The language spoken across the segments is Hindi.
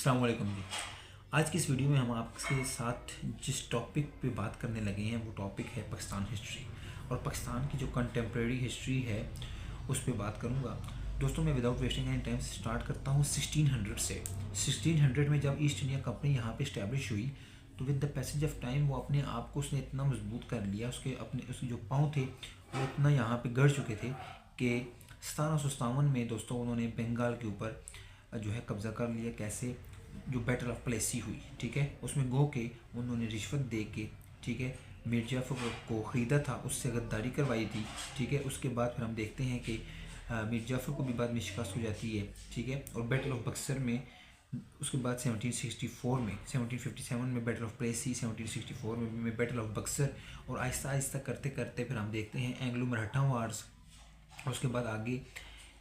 अस्सलाम वालेकुम जी। आज की इस वीडियो में हम आपके साथ जिस टॉपिक पे बात करने लगे हैं वो टॉपिक है पाकिस्तान हिस्ट्री और पाकिस्तान की जो कंटेम्प्रेरी हिस्ट्री है उस पे बात करूँगा। दोस्तों, मैं without wasting any time start करता हूँ 1600 से। 1600 में जब ईस्ट इंडिया कंपनी यहाँ पे इस्टेब्लिश हुई तो with the passage of time वो अपने आप को उसने इतना मजबूत कर लिया, उसके जो पाँव थे वो इतना यहाँ पे गड़ चुके थे कि 1757 में दोस्तों उन्होंने बंगाल के ऊपर जो है कब्ज़ा कर लिया। कैसे? जो बैटल ऑफ प्लेसी हुई, ठीक है, उसमें गो के उन्होंने रिश्वत दे के, ठीक है, मीर जाफर को ख़रीदा था, उससे गद्दारी करवाई थी, ठीक है। उसके बाद फिर हम देखते हैं कि मीर जाफर को भी बाद में शिकस्त हो जाती है, ठीक है। और बैटल ऑफ बक्सर में उसके बाद 1764 में 1757 में बैटल ऑफ प्लेसी, 1764 में बैटल ऑफ बक्सर, और आहिस्ता आहिस्ता करते करते फिर हम देखते हैं एंग्लो मराठा वार्स। और उसके बाद आगे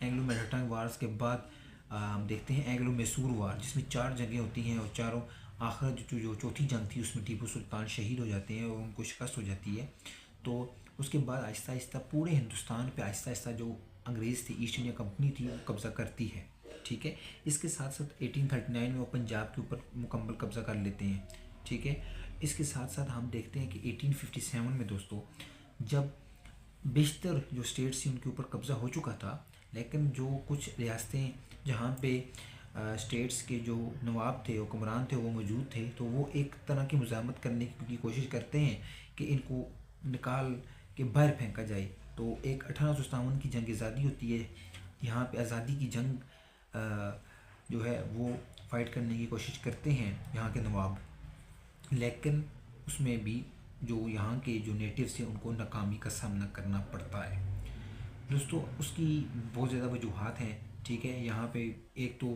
एंग्लो मराठा वार्स के बाद हम देखते हैं एंग्लो मैसूर वार, जिसमें 4 जंगें होती हैं और चारों आखिर जो चौथी जंग थी उसमें टीपू सुल्तान शहीद हो जाते हैं और उनको शिकस्त हो जाती है। तो उसके बाद आहिस्ता आहिस्ता पूरे हिंदुस्तान पे आहिस्ता आहिस्ता जो अंग्रेज़ थी, ईस्ट इंडिया कंपनी थी, वो कब्ज़ा करती है, ठीक है। इसके साथ साथ 1839 में वो पंजाब के ऊपर मुकम्मल कब्ज़ा कर लेते हैं, ठीक है। इसके साथ साथ हम देखते हैं कि 1857 में दोस्तों जब बेशतर जो स्टेट्स थी उनके ऊपर कब्ज़ा हो चुका था, लेकिन जो कुछ रियासतें जहाँ पे स्टेट्स के जो नवाब थे, हुक्मरान थे, वो मौजूद थे, तो वो एक तरह की मुज़ाहमत करने की कोशिश करते हैं कि इनको निकाल के बाहर फेंका जाए। तो एक 1857 की जंग आज़ादी होती है। यहाँ पे आज़ादी की जंग जो है वो फ़ाइट करने की कोशिश करते हैं यहाँ के नवाब, लेकिन उसमें भी जो यहाँ के जो नेटिव्स थे उनको नाकामी का सामना करना पड़ता है। दोस्तों, उसकी बहुत ज़्यादा वजूहात हैं, ठीक है। यहाँ पे एक तो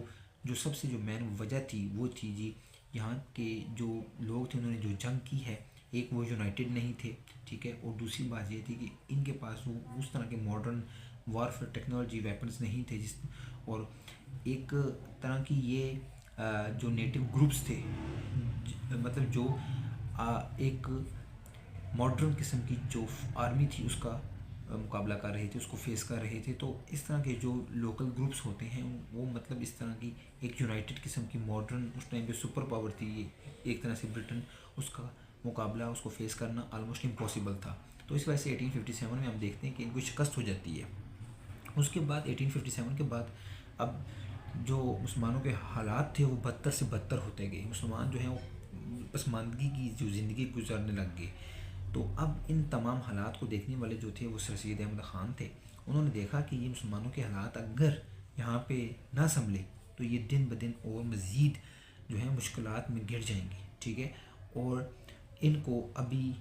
जो सबसे जो मेन वजह थी वो थी जी, यहाँ के जो लोग थे उन्होंने जो जंग की है, एक वो यूनाइटेड नहीं थे, ठीक है। और दूसरी बात ये थी कि इनके पास वो उस तरह के मॉडर्न वारफेयर टेक्नोलॉजी वेपन्स नहीं थे और एक तरह की ये जो नेटिव ग्रुप्स थे, मतलब जो एक मॉडर्न किस्म की जो आर्मी थी उसका मुकाबला कर रहे थे, उसको फेस कर रहे थे। तो इस तरह के जो लोकल ग्रुप्स होते हैं वो मतलब इस तरह की एक यूनाइटेड किस्म की मॉडर्न, उस टाइम पे सुपर पावर थी ये, एक तरह से ब्रिटेन, उसका मुकाबला, उसको फेस करना ऑलमोस्ट इम्पॉसिबल था। तो इस वजह से 1857 में हम देखते हैं कि इनको शिकस्त हो जाती है। उसके बाद 1857 के बाद अब जो मुसलमानों के हालात थे वो बदतर से बदतर होते गए। मुसलमान जो हैं वो पसमानदगी की जो ज़िंदगी गुजारने लग गए। तो अब इन तमाम हालात को देखने वाले जो थे वो सर सैयद अहमद ख़ान थे। उन्होंने देखा कि ये मुसलमानों के हालात अगर यहाँ पे ना संभले तो ये दिन ब दिन और मज़ीद जो है मुश्किलात में गिर जाएंगे, ठीक है, और इनको अभी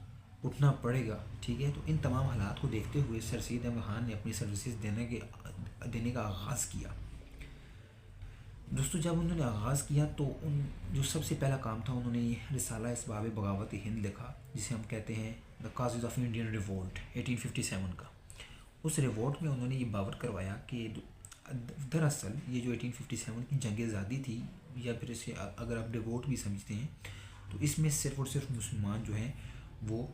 उठना पड़ेगा, ठीक है। तो इन तमाम हालात को देखते हुए सर सैयद अहमद ख़ान ने अपनी सर्विसेज देने का आगाज़ किया। दोस्तों, जब उन्होंने आगाज़ किया तो उन जो सबसे पहला काम था, उन्होंने रिसाला इसबाब बगावत हिंद लिखा, जिसे हम कहते हैं the causes of Indian revolt 1857 का। उस रिवोल्ट में उन्होंने ये बावर करवाया कि दरअसल ये जो 1857 की जंग आज़ादी थी, या फिर इसे अगर आप रिवोल्ट भी समझते हैं, तो इसमें सिर्फ़ और सिर्फ मुसलमान जो हैं वो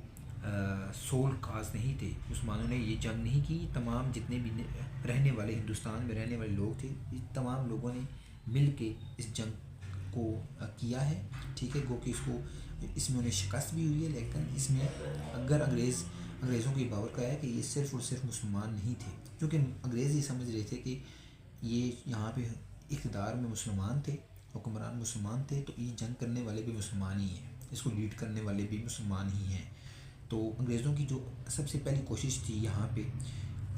सोल काज नहीं थे। मुसलमानों ने ये जंग नहीं की, तमाम जितने भी रहने वाले हिंदुस्तान में रहने वाले लोग थे, इस तमाम लोगों ने मिल के इस जंग को किया है, ठीक है। गो कि इसमें उन्हें शिकस्त भी हुई है, लेकिन इसमें अगर अंग्रेज़ों को ये बावर कराया कि ये सिर्फ़ और सिर्फ मुसलमान नहीं थे, क्योंकि अंग्रेज़ ये समझ रहे थे कि ये यहाँ पे इक़्तिदार में मुसलमान थे, हुक्मरान मुसलमान थे, तो ये जंग करने वाले भी मुसलमान ही हैं, इसको लीड करने वाले भी मुसलमान ही हैं। तो अंग्रेज़ों की जो सबसे पहली कोशिश थी यहाँ पे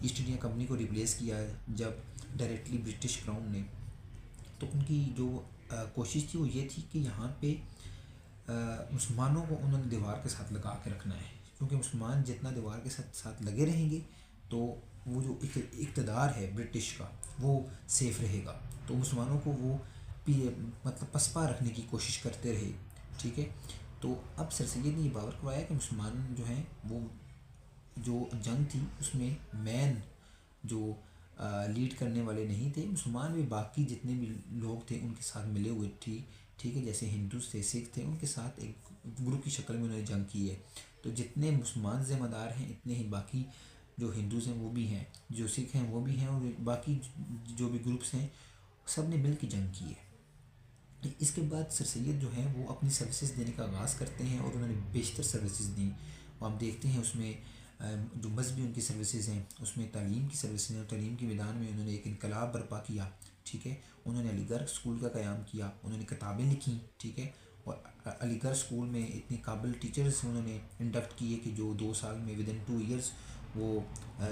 ईस्ट इंडिया कंपनी को रिप्लेस किया जब डायरेक्टली ब्रिटिश क्राउन ने, तो उनकी जो कोशिश थी वो ये थी कि यहाँ पे मुसलमानों को उन्होंने दीवार के साथ लगा के रखना है, क्योंकि मुसलमान जितना दीवार के साथ लगे रहेंगे तो वो जो इक़्तिदार है ब्रिटिश का वो सेफ़ रहेगा। तो मुसलमानों को वो मतलब पसपा रखने की कोशिश करते रहे, ठीक है। तो अब सर सैयद ने ये बावर करवाया कि मुसलमान जो हैं वो जो जंग थी उसमें मैन जो लीड करने वाले नहीं थे, मुसलमान भी बाकी जितने भी लोग थे उनके साथ मिले हुए थी, ठीक है। जैसे हिंदूस थे, सिख थे, उनके साथ एक ग्रुप की शक्ल में उन्होंने जंग की है। तो जितने मुसलमान ज़िम्मेदार हैं इतने ही बाकी जो हिंदूज़ हैं वो भी हैं, जो सिख हैं वो भी हैं, और बाकी जो भी ग्रुप्स हैं सब ने मिल के जंग की है। इसके बाद सर सैयद जो हैं वो अपनी सर्विसेज देने का आगाज़ करते हैं और उन्होंने बेशतर सर्विसेज दी। वो हम देखते हैं उसमें जो मजहबी उनकी सर्विसेज हैं, उसमें तालीम की सर्विसेज हैं, और तालीम के मैदान में उन्होंने एक इनकलाब बर्पा किया। ठीक है, उन्होंने अलीगढ़ स्कूल का क़याम किया, उन्होंने किताबें लिखी। ठीक है, और अलीगढ़ स्कूल में इतनी काबिल टीचर्स उन्होंने इंडक्ट किए कि जो 2 साल में विद इन 2 ईयर्स वो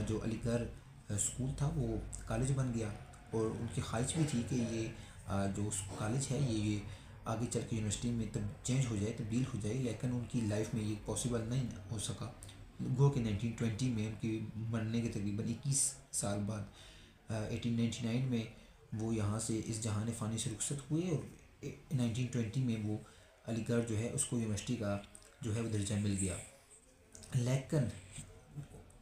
जो अलीगढ़ स्कूल था वो कॉलेज बन गया। और उनकी ख्वाहिश भी थी कि ये जो कॉलेज है ये आगे चल के यूनिवर्सिटी में तब चेंज हो जाए, तब्दील हो जाए, लेकिन उनकी लाइफ में ये पॉसिबल नहीं हो सका। गो के 1920 में उनकी मरने के तकरीबन 21 साल बाद 1899 में वो यहाँ से इस जहान फ़ानी से रुखसत हुए, और 1920 में वो अलीगढ़ जो है उसको यूनिवर्सिटी का जो है वो दर्जा मिल गया। लेकिन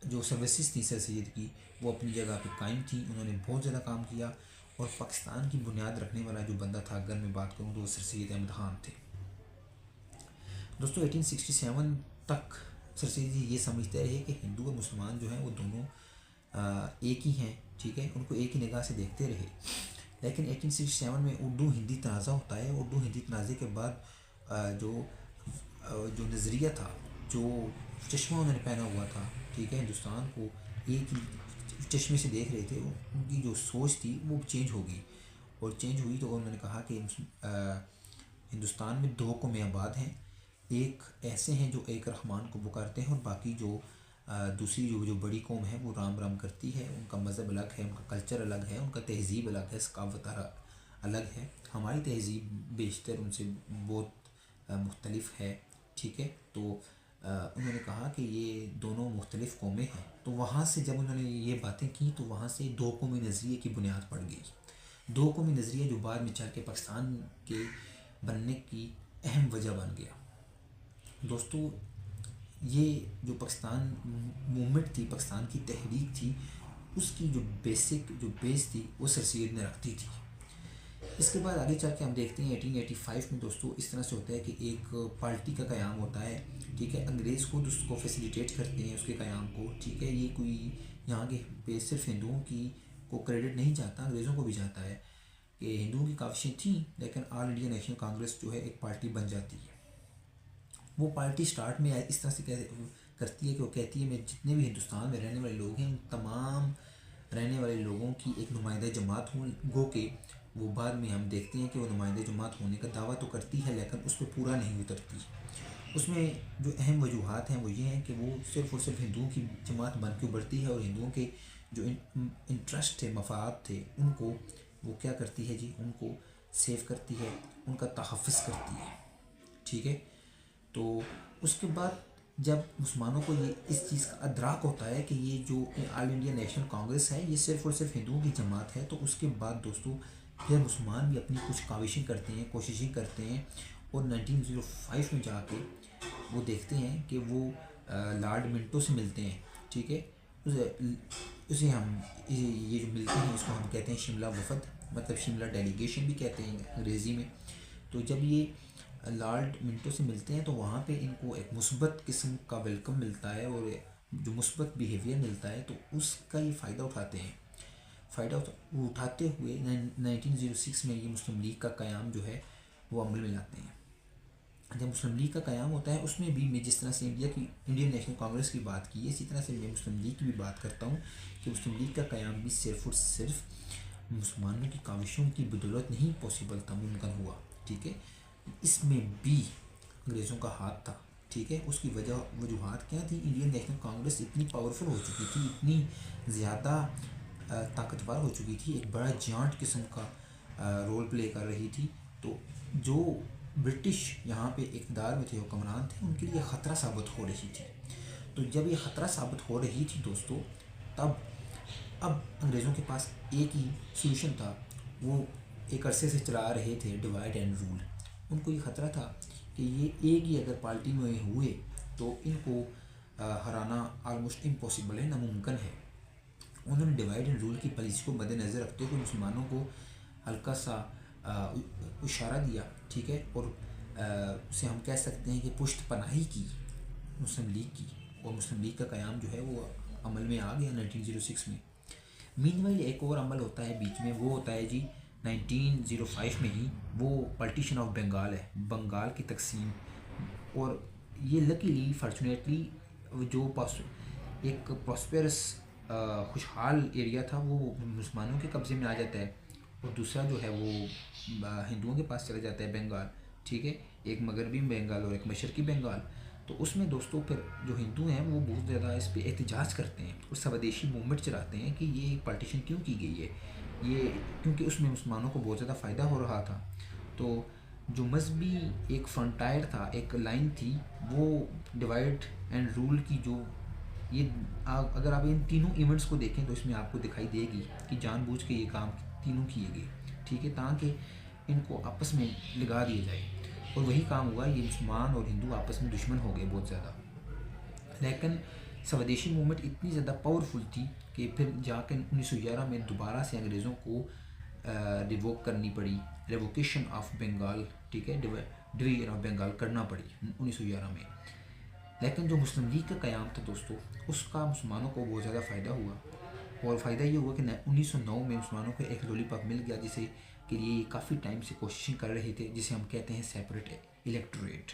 जो सर्विसेज थी सर सैयद की वो अपनी जगह पे कायम थी। उन्होंने बहुत ज़्यादा काम किया, और पाकिस्तान की बुनियाद रखने वाला जो बंदा था, अगर मैं बात करूँ तो वो सर सैयद अहमद ख़ान थे। दोस्तों 1867 तक सर सैयद जी ये समझते रहे कि हिंदू और मुसलमान जो हैं वो दोनों एक ही हैं। ठीक है, उनको एक ही निगाह से देखते रहे। लेकिन 1867 में उर्दू हिंदी तनाज़ा होता है। उर्दू हिंदी तनाज़े के बाद जो जो नज़रिया था, जो चश्मा उन्होंने पहना हुआ था, ठीक है, हिंदुस्तान को एक ही चश्मे से देख रहे थे, उनकी जो सोच थी वो चेंज हो गई। और चेंज हुई तो उन्होंने कहा कि हिंदुस्तान में 2 कौमें आबाद हैं। एक ऐसे हैं जो एक रहमान को पुकारते हैं, और बाकी जो दूसरी जो बड़ी कौम है वो राम राम करती है। उनका मज़हब अलग है, उनका कल्चर अलग है, उनका तहज़ीब अलग है, सकाफ़त अलग है। हमारी तहज़ीब बेशतर उनसे बहुत मुख्तलिफ है। ठीक है, तो उन्होंने कहा कि ये दोनों मुख्तलिफ कौमें हैं। तो वहाँ से जब उन्होंने ये बातें की तो वहाँ से 2 कौमी नज़रिए की बुनियाद पड़ गई। 2 कौमी नज़रिया जो बाद में चल के पाकिस्तान के बनने की अहम वजह बन गया। दोस्तों ये जो पाकिस्तान मूवमेंट थी, पाकिस्तान की तहरीक थी, उसकी जो बेसिक जो बेस थी वो सर सैयद ने रखती थी। इसके बाद आगे चल के हम देखते हैं 1885 में दोस्तों इस तरह से होता है कि एक पार्टी का क़याम होता है। ठीक है, अंग्रेज़ खुद उसको फैसिलिटेट करते हैं उसके क़याम को। ठीक है, ये कोई यहाँ के पे सिर्फ हिंदुओं की को क्रेडिट नहीं जाता, अंग्रेज़ों को भी जाता है कि हिंदुओं की काविशें थी, लेकिन ऑल इंडिया नेशनल कांग्रेस जो है एक पार्टी बन जाती है। वो पार्टी स्टार्ट में इस तरह से करती है कि वो कहती है मैं जितने भी हिंदुस्तान में रहने वाले लोग हैं उन तमाम रहने वाले लोगों की एक नुमाइंदा जमात हूँ। गो के वो बाद में हम देखते हैं कि वो नुमाइंदा जमात होने का दावा तो करती है, लेकिन उस पर पूरा नहीं उतरती। उसमें जो अहम वजूहत हैं वो ये हैं कि वो सिर्फ़ और सिर्फ हिंदुओं की जमात बन के उभरती है, और हिंदुओं के जो इंटरेस्ट थे, मफाद थे, उनको वो क्या करती है जी, उनको सेव करती है, उनका तहफ़्फ़ुज़ करती है। ठीक है, तो उसके बाद जब मुसलमानों को ये इस चीज़ का अदराक होता है कि ये जो ऑल इंडिया नेशनल कांग्रेस है ये सिर्फ़ और सिर्फ हिंदुओं की जमात है, तो उसके बाद दोस्तों फिर मुसलमान भी अपनी कुछ काविशें करते हैं, कोशिशें करते हैं, और 1905 में जाके वो देखते हैं कि वो लॉर्ड मिंटो से मिलते हैं। ठीक है, उसे हम ये जो मिलते हैं इसको हम कहते हैं शिमला वफद, मतलब शिमला डेलीगेशन भी कहते हैं अंग्रेज़ी में। तो जब ये लॉर्ड मिंटो से मिलते हैं तो वहाँ पे इनको एक मुस्बत किस्म का वेलकम मिलता है, और जो मुस्बत बिहेवियर मिलता है, तो उसका ये फ़ायदा उठाते हैं। फ़ायदा उठाते हुए 1906 में ये मुस्लिम लीग का क़याम जो है वो अमल में लाते हैं। जब मुस्लिम लीग का क़याम होता है उसमें भी मैं जिस तरह से इंडियन नेशनल कांग्रेस की बात की है, इसी तरह से मैं मुस्लिम लीग की भी बात करता हूँ कि मुस्लिम लीग का क़याम भी सिर्फ़ और सिर्फ मुसलमानों की काविशों की बदौलत नहीं पॉसिबल था, मुमकिन हुआ। ठीक है, इसमें भी अंग्रेज़ों का हाथ था। ठीक है, उसकी वजूहत क्या थी, इंडियन नेशनल कांग्रेस इतनी पावरफुल हो चुकी थी, इतनी ज़्यादा ताकतवर हो चुकी थी, एक बड़ा जांट किस्म का रोल प्ले कर रही थी। तो जो ब्रिटिश यहाँ पे इक़्तिदार में थे, हुक्मरान थे, उनके लिए ख़तरा साबित हो रही थी। तो जब ये ख़तरा साबित हो रही थी दोस्तों, तब अब अंग्रेज़ों के पास एक ही सोल्यूशन था, वो एक अरसे से चला रहे थे डिवाइड एंड रूल। उनको ये ख़तरा था कि ये एक ही अगर पार्टी में हुए तो इनको हराना आलमोस्ट इम्पॉसिबल है, नामुमकिन है। उन्होंने डिवाइड एंड रूल की पॉलिसी को मद्देनज़र रखते हुए मुसलमानों को हल्का सा इशारा दिया। ठीक है, और उसे हम कह सकते हैं कि पुश्त पनाही की मुस्लिम लीग की, और मुस्लिम लीग का क़याम जो है वो अमल में आ गया 1906 में। मीनवाइल एक और अमल होता है बीच में, वो होता है जी 1905 में ही वो पार्टीशन ऑफ बंगाल है, बंगाल की तकसीम। और ये लकीली फॉर्चुनेटली जो एक प्रॉस्पेरस खुशहाल एरिया था वो मुसलमानों के कब्ज़े में आ जाता है, और दूसरा जो है वो हिंदुओं के पास चला जाता है बंगाल, ठीक है। एक मगरबी बंगाल और एक मशरकी बंगाल। तो उसमें दोस्तों फिर जो हिंदू हैं वो बहुत ज़्यादा इस पर एहतजाज करते हैं और स्वदेशी मूवमेंट चलाते हैं कि ये पार्टीशन क्यों की गई है, ये क्योंकि उसमें मुसलमानों को बहुत ज़्यादा फ़ायदा हो रहा था। तो जो मजहबी एक फ्रंटायर था, एक लाइन थी, वो डिवाइड एंड रूल की जो ये अगर आप इन तीनों इवेंट्स को देखें तो इसमें आपको दिखाई देगी कि जानबूझ के ये काम तीनों किए गए, ठीक है, ताकि इनको आपस में लगा दिया जाए। और वही काम हुआ, ये मुसलमान और हिंदू आपस में दुश्मन हो गए बहुत ज़्यादा। लेकिन स्वदेशी मूवमेंट इतनी ज़्यादा पावरफुल थी कि फिर जाकर 1911 में दोबारा से अंग्रेज़ों को रिवोक करनी पड़ी, रिवोकेशन ऑफ बंगाल, ठीक है, डिवीजन ऑफ बंगाल करना पड़ी 1911 में। लेकिन जो मुस्लिम लीग का क़याम था दोस्तों, उसका मुसलमानों को बहुत ज़्यादा फ़ायदा हुआ। और फ़ायदा ये हुआ कि 1909 में मुसलमानों को एक लॉलीपॉप मिल गया, जिसे के लिए काफ़ी टाइम से कोशिशें कर रहे थे, जिसे हम कहते हैं सेपरेट इलेक्टोरेट,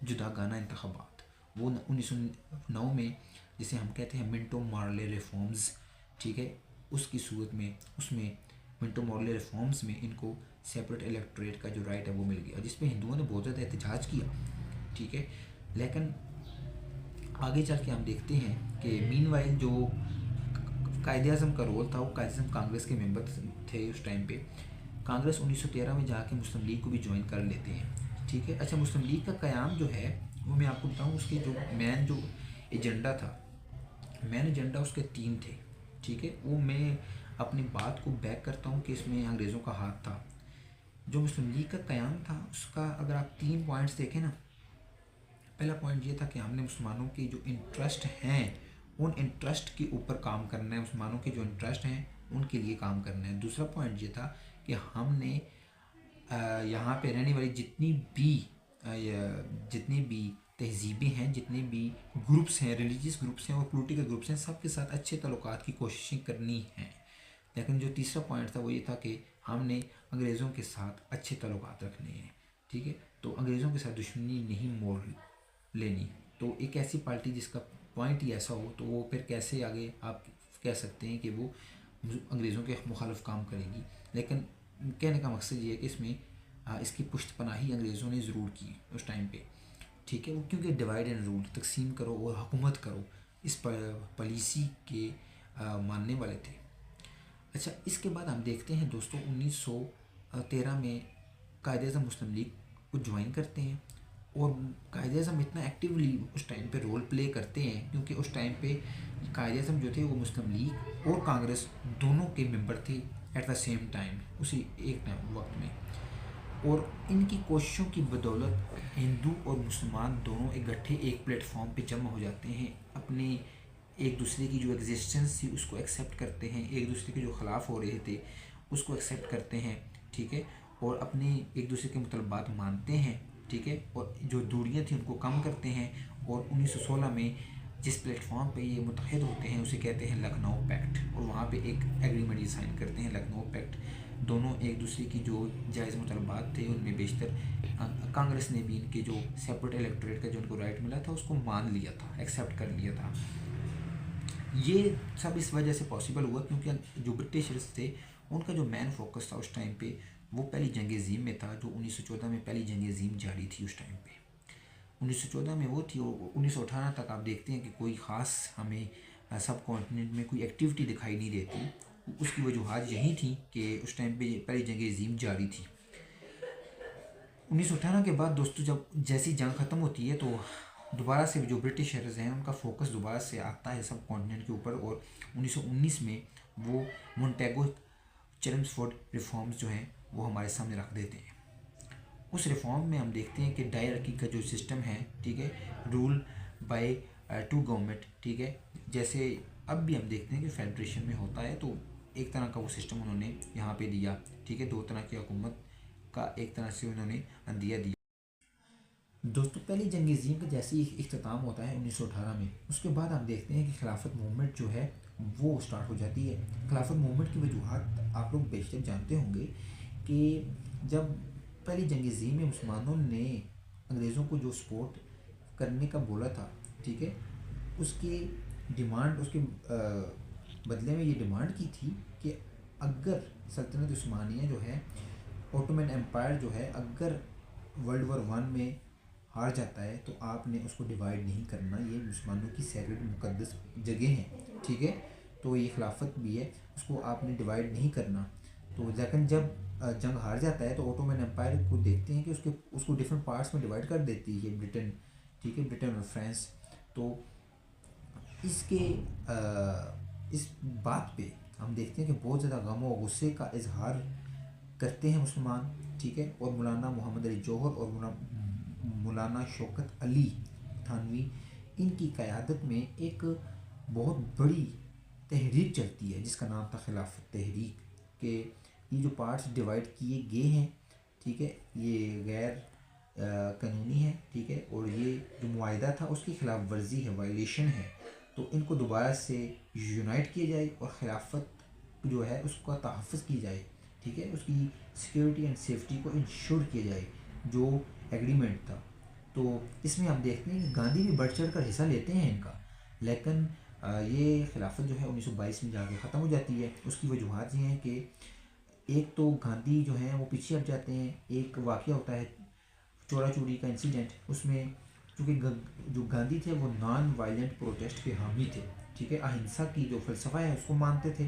जुदागाना इंतखाबात। वो 1909 में जिसे हम कहते हैं मिंटो मार्ले रिफॉर्म्स, ठीक है, उसकी सूरत में उसमें मिंटो मार्ले रिफॉर्म्स में इनको सेपरेट इलेक्टोरेट का जो राइट है वो मिल गया, जिस पे हिंदुओं ने बहुत ज़्यादा एहतजाज किया, ठीक है। लेकिन आगे चल के हम देखते हैं कि मीनवाइल जो कायदे आज़म का रोल था, वो कायदे आज़म कांग्रेस के मेंबर थे उस टाइम पे। कांग्रेस 1913 में जाके मुस्लिम लीग को भी ज्वाइन कर लेते हैं, ठीक है। अच्छा, मुस्लिम लीग का क़याम जो है वो मैं आपको बताऊँ, उसके जो मेन जो एजेंडा था, मेन एजेंडा उसके 3 थे, ठीक है। वो मैं अपनी बात को बैक करता हूँ कि इसमें अंग्रेज़ों का हाथ था। जो मुस्लिम लीग का क़याम था उसका अगर आप 3 पॉइंट्स देखें ना, पहला पॉइंट ये था कि हमने मुसलमानों के जो इंटरेस्ट हैं उन इंटरेस्ट के ऊपर काम करना है, मुसलमानों के जो इंटरेस्ट हैं उनके लिए काम करना है। दूसरा पॉइंट ये था कि हमने यहाँ पे रहने वाली जितनी भी तहजीबें हैं, जितने भी ग्रुप्स हैं, रिलीजियस ग्रुप्स हैं और पॉलिटिकल ग्रुप्स हैं, सबके साथ अच्छे ताल्लुकात की कोशिशें करनी हैं। लेकिन जो तीसरा पॉइंट था वो ये था कि हमने अंग्रेज़ों के साथ अच्छे ताल्लुकात रखने हैं, ठीक है। तो अंग्रेज़ों के साथ दुश्मनी नहीं मोड़ लेनी। तो एक ऐसी पार्टी जिसका पॉइंट ही ऐसा हो, तो वो फिर कैसे आगे आप कह सकते हैं कि वो अंग्रेज़ों के मुखालिफ काम करेगी। लेकिन कहने का मकसद ये है कि इसमें इसकी पुश्तपनाही अंग्रेज़ों ने ज़रूर की उस टाइम पे, ठीक है। वो क्योंकि डिवाइड एंड रूल, तकसीम करो और हुकूमत करो, इस पॉलिसी के मानने वाले थे। अच्छा, इसके बाद हम देखते हैं दोस्तों 1913 में कायदे-ए-आज़म मुस्लिम लीग को ज्वाइन करते हैं। और कायदे-ए-आज़म इतना एक्टिवली उस टाइम पे रोल प्ले करते हैं क्योंकि उस टाइम पे कायदे-ए-आज़म जो थे वो मुस्लिम लीग और कांग्रेस दोनों के मेंबर थे एट द सेम टाइम, उसी एक टाइम वक्त में। और इनकी कोशिशों की बदौलत हिंदू और मुसलमान दोनों इकट्ठे एक प्लेटफॉर्म पे जमा हो जाते हैं, अपने एक दूसरे की जो एग्जिस्टेंस थी उसको एक्सेप्ट करते हैं, एक दूसरे के जो ख़िलाफ़ हो रहे थे उसको एक्सेप्ट करते हैं, ठीक है। और अपने एक दूसरे के मुतलबात मानते हैं, ठीक है। और जो दूरियां थी उनको कम करते हैं। और 1916 में जिस प्लेटफॉर्म पे ये मुत्तहिद होते हैं उसे कहते हैं लखनऊ पैक्ट, और वहाँ पे एक एग्रीमेंट ये साइन करते हैं लखनऊ पैक्ट। दोनों एक दूसरे की जो जायज़ मुतलबात थे उनमें बेशतर कांग्रेस ने भी इनके जो सेपरेट इलेक्टोरेट का जो उनको राइट मिला था उसको मान लिया था, एक्सेप्ट कर लिया था। ये सब इस वजह से पॉसिबल हुआ क्योंकि जो ब्रिटिशर्स थे उनका जो मेन फोकस था उस टाइम पे वो पहली जंग अज़ीम में था, जो 1914 में पहली जंग अज़ीम जारी थी उस टाइम पे। 1914 में वो थी, और 1918 तक आप देखते हैं कि कोई ख़ास हमें सब कॉन्टिनेंट में कोई एक्टिविटी दिखाई नहीं देती। उसकी वजूहत यही थी कि उस टाइम पे पहली जंग अज़ीम जारी थी। 1918 के बाद दोस्तों जब जैसी जंग ख़त्म होती है तो दोबारा से जो ब्रिटिशर्स हैं उनका फोकस दोबारा से आता है सब कॉन्टिनेंट के ऊपर, और 1919 में वो मोंटेगो चेम्सफोर्ड रिफॉर्म्स जो हैं वो हमारे सामने रख देते हैं। उस रिफॉर्म में हम देखते हैं कि डायरकी का जो सिस्टम है, ठीक है, रूल बाय 2 गवर्नमेंट, ठीक है, जैसे अब भी हम देखते हैं कि फेडरेशन में होता है, तो एक तरह का वो सिस्टम उन्होंने यहाँ पे दिया, ठीक है। 2 तरह की हुकूमत का एक तरह से उन्होंने अंदिया दिया। दोस्तों पहली जंग अज़ीम का जैसे ही इख्तिताम होता है 1918 में, उसके बाद हम देखते हैं कि खिलाफत मूवमेंट जो है वो स्टार्ट हो जाती है। खिलाफत मूवमेंट की वजूहत आप लोग बेशक जानते होंगे कि जब पहली जंग अज़ीम में मुसलमानों ने अंग्रेज़ों को जो सपोर्ट करने का बोला था, ठीक है, उसकी डिमांड उसके बदले में ये डिमांड की थी कि अगर सल्तनत उस्मानिया जो है, ओटोमन एम्पायर जो है, अगर वर्ल्ड वॉर वन में हार जाता है तो आपने उसको डिवाइड नहीं करना, ये मुसलमानों की सैक्रेड मुक़द्दस जगह हैं, ठीक है, तो ये खिलाफत भी है, उसको आपने डिवाइड नहीं करना। तो लेकिन जब जंग हार जाता है तो ओटोमन एम्पायर को देखते हैं कि उसको डिफरेंट पार्ट्स में डिवाइड कर देती है ब्रिटेन, ठीक है, ब्रिटेन और फ्रांस। तो इसके इस बात पे हम देखते हैं कि बहुत ज़्यादा गम और गुस्से का इजहार करते हैं मुसलमान, ठीक है, और मौलाना मोहम्मद अली जौहर और मौलाना शौकत अली थानवी, इनकी क़यादत में एक बहुत बड़ी तहरीक चलती है जिसका नाम था खिलाफत तहरीक, के ये जो पार्ट्स डिवाइड किए गए हैं, ठीक है, ये गैर कानूनी है, ठीक है, और ये जो मुआहिदा था उसकी खिलाफ वर्जी है, वायलेशन है, तो इनको दोबारा से यूनाइट किया जाए और खिलाफत जो है उसका तहफ़्फ़ुज़ की जाए, ठीक है, उसकी सिक्योरिटी एंड सेफ्टी को इंश्योर किया जाए जो एग्रीमेंट था। तो इसमें हम देखते हैं कि गांधी भी बढ़ चढ़ कर हिस्सा लेते हैं इनका, लेकिन ये खिलाफत जो है 1922 में जाके ख़त्म हो जाती है। उसकी वजूहत ये हैं कि एक तो गांधी जो हैं वो पीछे हट जाते हैं। एक वाक़या होता है चोरा चोरी का इंसिडेंट, उसमें चूँकि जो गांधी थे वो नॉन वायलेंट प्रोटेस्ट के हामी थे, ठीक है, अहिंसा की जो फ़लसफ़ा है उसको मानते थे।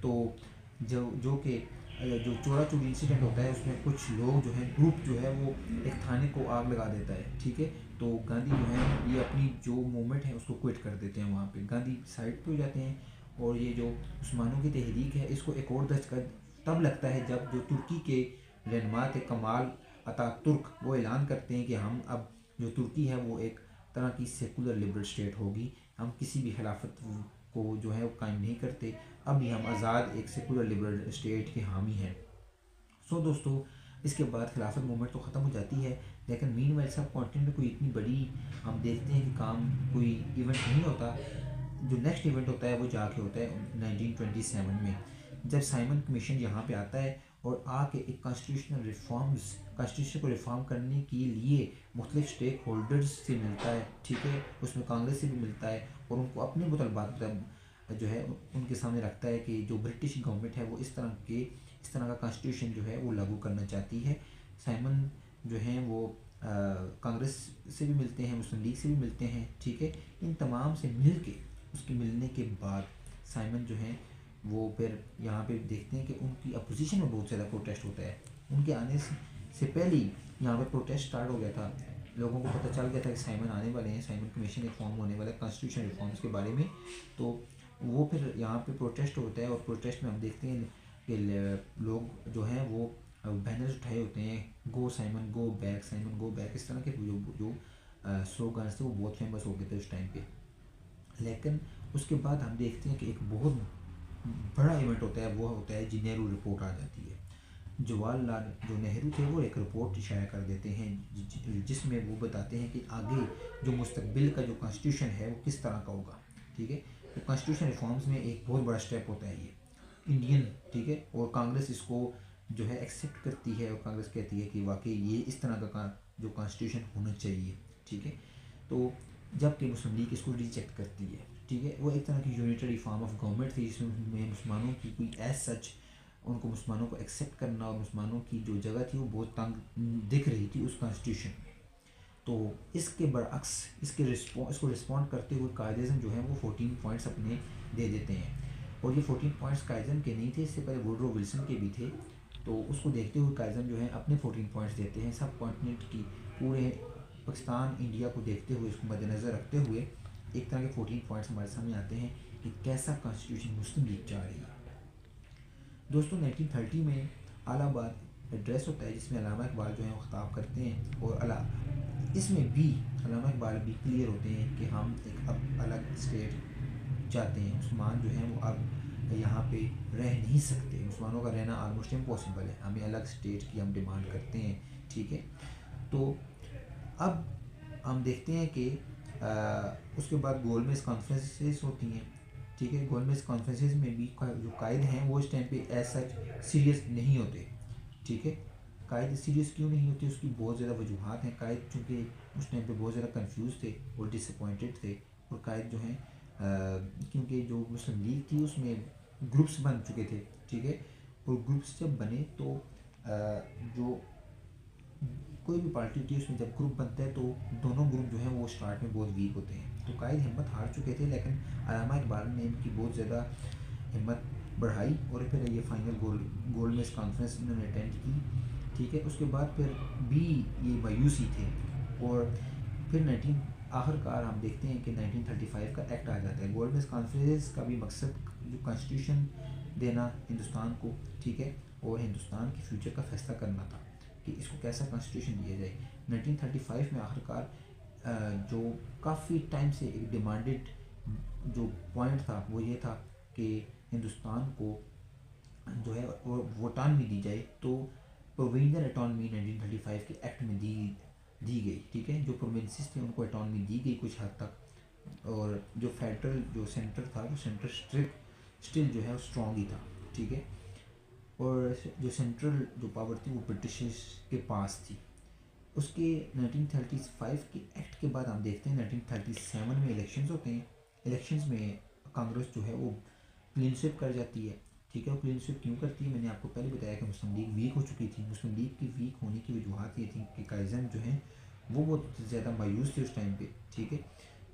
तो जो कि जो चोरा चोरी इंसिडेंट होता है उसमें कुछ लोग जो हैं, ग्रुप जो है वो एक थाने को आग लगा देता है, ठीक है, तो गांधी जो है ये अपनी जो मूवमेंट है उसको क्विट कर देते हैं, वहाँ पे गांधी साइड पे हो जाते हैं। और ये जो उस्मानों की तहरीक है इसको एक और दस्तक तब लगता है जब जो तुर्की के रहनुमा थे कमाल अतातुर्क, वो ऐलान करते हैं कि हम अब जो तुर्की है वो एक तरह की सेकुलर लिबरल स्टेट होगी, हम किसी भी खिलाफत को जो है वो कायम नहीं करते, अब भी हम आज़ाद एक सेकुलर लिबरल स्टेट के हामी हैं। सो दोस्तों, इसके बाद खिलाफत मूवमेंट तो ख़त्म हो जाती है, लेकिन मीनवाइल सब कॉन्टिनेंट में कोई इतनी बड़ी हम देखते हैं कि काम कोई इवेंट नहीं होता। जो नेक्स्ट इवेंट होता है वो जाके होता है 1927 में, जब साइमन कमीशन यहाँ पे आता है और आके एक कॉन्स्टिट्यूशन को रिफॉर्म करने के लिए मुख्तलिफ स्टेक होल्डर्स से मिलता है, ठीक है, उसमें कांग्रेस से भी मिलता है और उनको अपने मुतलबात जो है उनके सामने रखता है कि जो ब्रिटिश गवर्नमेंट है वो इस तरह का कॉन्स्टिट्यूशन जो है वो लागू करना चाहती है। साइमन जो हैं वो कांग्रेस से भी मिलते हैं, मुस्लिम लीग से भी मिलते हैं, ठीक है, इन तमाम से मिल के उसके मिलने के बाद साइमन जो हैं वो फिर यहाँ पे देखते हैं कि उनकी अपोजिशन में बहुत ज़्यादा प्रोटेस्ट होता है। उनके आने से पहले ही यहाँ पे प्रोटेस्ट स्टार्ट हो गया था, लोगों को पता चल गया था कि साइमन आने वाले हैं, साइमन कमीशन एक फॉर्म होने वाला है कॉन्स्टिट्यूशन रिफॉर्म्स के बारे में। तो वो फिर यहाँ पे प्रोटेस्ट होता है और प्रोटेस्ट में हम देखते हैं कि लोग जो हैं वो बैनर्स उठाए होते हैं, go Simon go back, Simon go back, इस तरह के जो स्लोगन्स थे वो बहुत फेमस हो गए थे उस टाइम पे। लेकिन उसके बाद हम देखते हैं कि एक बहुत बड़ा इवेंट होता है, वो होता है जी नेहरू रिपोर्ट आ जाती है। जवाहरलाल जो नेहरू थे वो एक रिपोर्ट शाया कर देते हैं जिसमें वो बताते हैं कि आगे जो मुस्तकबिल का जो कॉन्स्टिट्यूशन है वो किस तरह का होगा, ठीक है। तो कॉन्स्टिट्यूशन रिफॉर्म्स में एक बहुत बड़ा स्टेप होता है ये इंडियन, ठीक है, और कांग्रेस इसको जो है एक्सेप्ट करती है और कांग्रेस कहती है कि वाकई ये इस तरह का जो कॉन्स्टिट्यूशन होना चाहिए, ठीक है। तो जबकि मुस्लिम लीग इसको रिजेक्ट करती है, ठीक है, वो एक तरह की यूनिटरी फॉर्म ऑफ गवर्नमेंट थी जिसमें मुसलमानों की कोई एज सच उनको मुसलमानों को एक्सेप्ट करना और मुसलमानों की जो जगह थी वो बहुत तंग दिख रही थी उस कॉन्स्टिट्यूशन में। तो इसके बरअक्स इसको रिस्पॉन्ड करते हुए कायद-ए-आज़म जो है वो 14 पॉइंट्स अपने दे देते हैं और ये 14 पॉइंट्स कायद-ए-आज़म के नहीं थे, इससे पहले वुडरो विल्सन के भी थे। तो उसको देखते हुए कायद-ए-आज़म जो है अपने 14 पॉइंट्स देते हैं, सब कॉन्टिनेंट की पूरे पाकिस्तान इंडिया को देखते हुए इसको मद्देनज़र रखते हुए एक तरह के 14 पॉइंट्स हमारे सामने आते हैं कि कैसा कॉन्स्टिट्यूशन मुस्लिम लीग चाह रही है। दोस्तों 1930 में इलाहाबाद एड्रेस होता है जिसमें अल्लामा इकबाल जो है वो ख़िताब करते हैं और इसमें भी अल्लामा इकबाल भी क्लियर होते हैं कि हम एक अब अलग स्टेट चाहते हैं, मुसलमान जो हैं वो अब यहाँ पे रह नहीं सकते, मुसलमानों का रहना ऑलमोस्ट इम्पॉसिबल है, हमें अलग स्टेट की हम डिमांड करते हैं, ठीक है। तो अब हम देखते हैं कि उसके बाद गोलमेज कॉन्फ्रेंसेस होती हैं, ठीक है, गोलमेज कॉन्फ्रेंसेस में भी जो कायद हैं वो इस टाइम पे एज सच सीरियस नहीं होते, ठीक है। कायद सीरियस क्यों नहीं होती, उसकी बहुत ज़्यादा वजूहत हैं। कायद चूँकि उस टाइम पे बहुत ज़्यादा कंफ्यूज थे और डिसअपॉइंटेड थे, और कायद जो हैं क्योंकि जो मुस्लिम लीग थी उसमें ग्रुप्स बन चुके थे, ठीक है। और ग्रुप्स जब बने तो जो कोई भी पार्टी होती है उसमें जब ग्रुप बनता है तो दोनों ग्रुप जो हैं वो स्टार्ट में बहुत वीक होते हैं। तो कायद हिम्मत हार चुके थे, लेकिन अल्लामा इकबाल ने इनकी बहुत ज़्यादा हिम्मत बढ़ाई और फिर ये फाइनल गोल में इस कॉन्फ्रेंस इन्होंने अटेंड की, ठीक है। उसके बाद फिर भी ये मायूसी थे, और फिर 19 आखिरकार हम देखते हैं कि 1935 का एक्ट आ जाता है। गोल्डमेज कॉन्फ्रेंस का भी मकसद जो कॉन्स्टिट्यूशन देना हिंदुस्तान को, ठीक है, और हिंदुस्तान के फ्यूचर का फैसला करना था कि इसको कैसा कॉन्स्टिट्यूशन दिया जाए। 1935 में आखिरकार जो काफ़ी टाइम से एक डिमांडेड जो पॉइंट था वो ये था कि हिंदुस्तान को जो है वो ऑटोनमी दी जाए। तो प्रोविजनल ऑटोनमी 1935 के एक्ट में दी गई, ठीक है। जो प्रोविंसेस थे उनको ऑटोनमी दी गई कुछ हद तक, और जो फेडरल जो सेंटर था वो सेंटर स्टिल जो है वो स्ट्रॉन्ग ही था, ठीक है। और जो सेंट्रल जो पावर थी वो ब्रिटिश के पास थी। उसके 1935 के एक्ट के बाद हम देखते हैं 1937 में इलेक्शंस होते हैं। इलेक्शंस में कांग्रेस जो है वो क्लीन स्वीप कर जाती है, ठीक है। वो क्लीन स्वीप क्यों करती है, मैंने आपको पहले बताया कि मुस्लिम लीग वीक हो चुकी थी। मुस्लिम लीग की वीक होने की वजूहत ये थी कि कायज़म जो है वो बहुत ज़्यादा मायूस थे उस टाइम पे, ठीक है।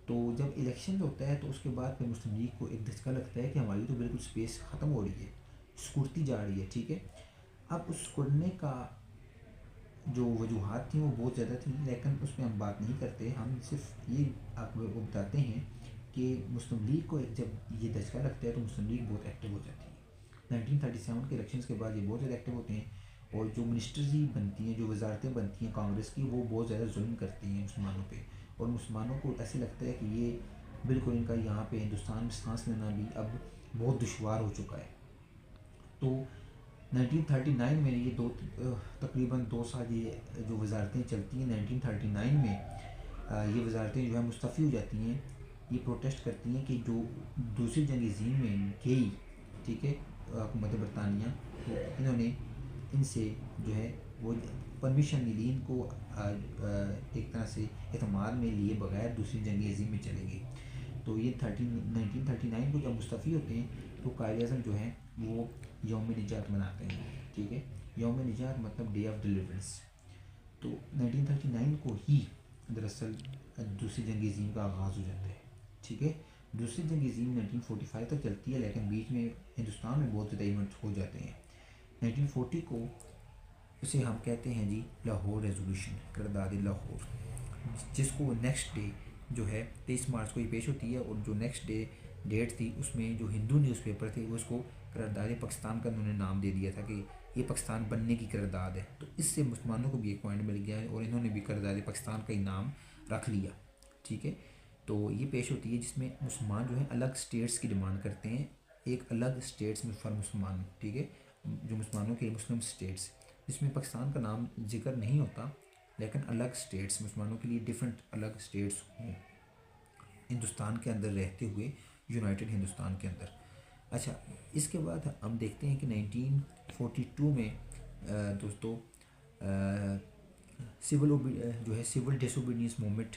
तो जब इलेक्शन होता है तो उसके बाद फिर मुस्लिम लीग को एक धचका लगता है कि हमारी तो बिल्कुल स्पेस ख़त्म हो रही है, सिकुड़ती जा रही है, ठीक है। अब उस सिकुड़ने का जो वजूहत थी वो बहुत ज़्यादा थी, लेकिन उसमें हम बात नहीं करते। हम सिर्फ ये आपको बताते हैं कि मुस्लिम लीग को जब ये धचका लगता है तो मुस्लिम लीग बहुत एक्टिव हो जाती है। 1937 के इलेक्शंस के बाद ये बहुत ज़्यादा एक्टिव होते हैं, और जो मिनिस्टर्स ही बनती हैं, जो वजारतें बनती हैं कांग्रेस की, वो बहुत ज़्यादा जुल्म करती हैं मुसलमानों पे, और मुसलमानों को ऐसे लगता है कि ये बिल्कुल इनका यहाँ पे हिंदुस्तान में सांस लेना भी अब बहुत दुश्वार हो चुका है। तो 1939 में ये तकरीबन 2 साल ये जो वजारतें चलती हैं। 1939 में ये वजारतें जो है मुस्तफ़ी हो जाती हैं। ये प्रोटेस्ट करती हैं कि जो दूसरी जंग अज़ीम में गई, ठीक है, हुकूमत बरतानिया, तो इन्होंने इनसे जो है वो परमिशन नहीं ली, इनको एक तरह से एतमाद में लिए बगैर दूसरी जंग अज़ीम में चले गए। तो ये 1939 को जब मुस्तफ़ी होते हैं तो कायद-ए-आज़म जो है वो यौम निजात मनाते हैं, ठीक है। यौम निजात मतलब डे ऑफ डिलीवरेंस। तो 1939 को ही दरअसल दूसरी जंग अज़ीम का आगाज़ हो जाता है, ठीक है। दूसरी जंग अज़ीम 1945 तक चलती है, लेकिन बीच में हिंदुस्तान में बहुत ज़्यादा इवेंट्स हो जाते हैं। 1940 को उसे हम कहते हैं जी लाहौर रेजोल्यूशन, करारदाद लाहौर, जिसको नेक्स्ट डे जो है 23 मार्च को ये पेश होती है, और जो नेक्स्ट डे डेट थी उसमें जो हिंदू न्यूज़पेपर थे वो उसको करारदाद पाकिस्तान का उन्होंने नाम दे दिया था कि ये पाकिस्तान बनने की करारदाद है। तो इससे मुसलमानों को भी एक पॉइंट मिल गया है, और इन्होंने भी करारदाद पाकिस्तान का ही नाम रख लिया, ठीक है। तो ये पेश होती है जिसमें मुसलमान जो है अलग स्टेट्स की डिमांड करते हैं, एक अलग स्टेट्स में फॉर मुसलमान, ठीक है, जो मुसलमानों के मुस्लिम स्टेट्स, जिसमें पाकिस्तान का नाम जिक्र नहीं होता, लेकिन अलग स्टेट्स मुसलमानों के लिए डिफरेंट अलग स्टेट्स हों हिंदुस्तान के अंदर रहते हुए, यूनाइटेड हिंदुस्तान के अंदर। अच्छा, इसके बाद हम देखते हैं कि 1942 में दोस्तों सिविल जो है सिविल डिसोबीडियंस मूवमेंट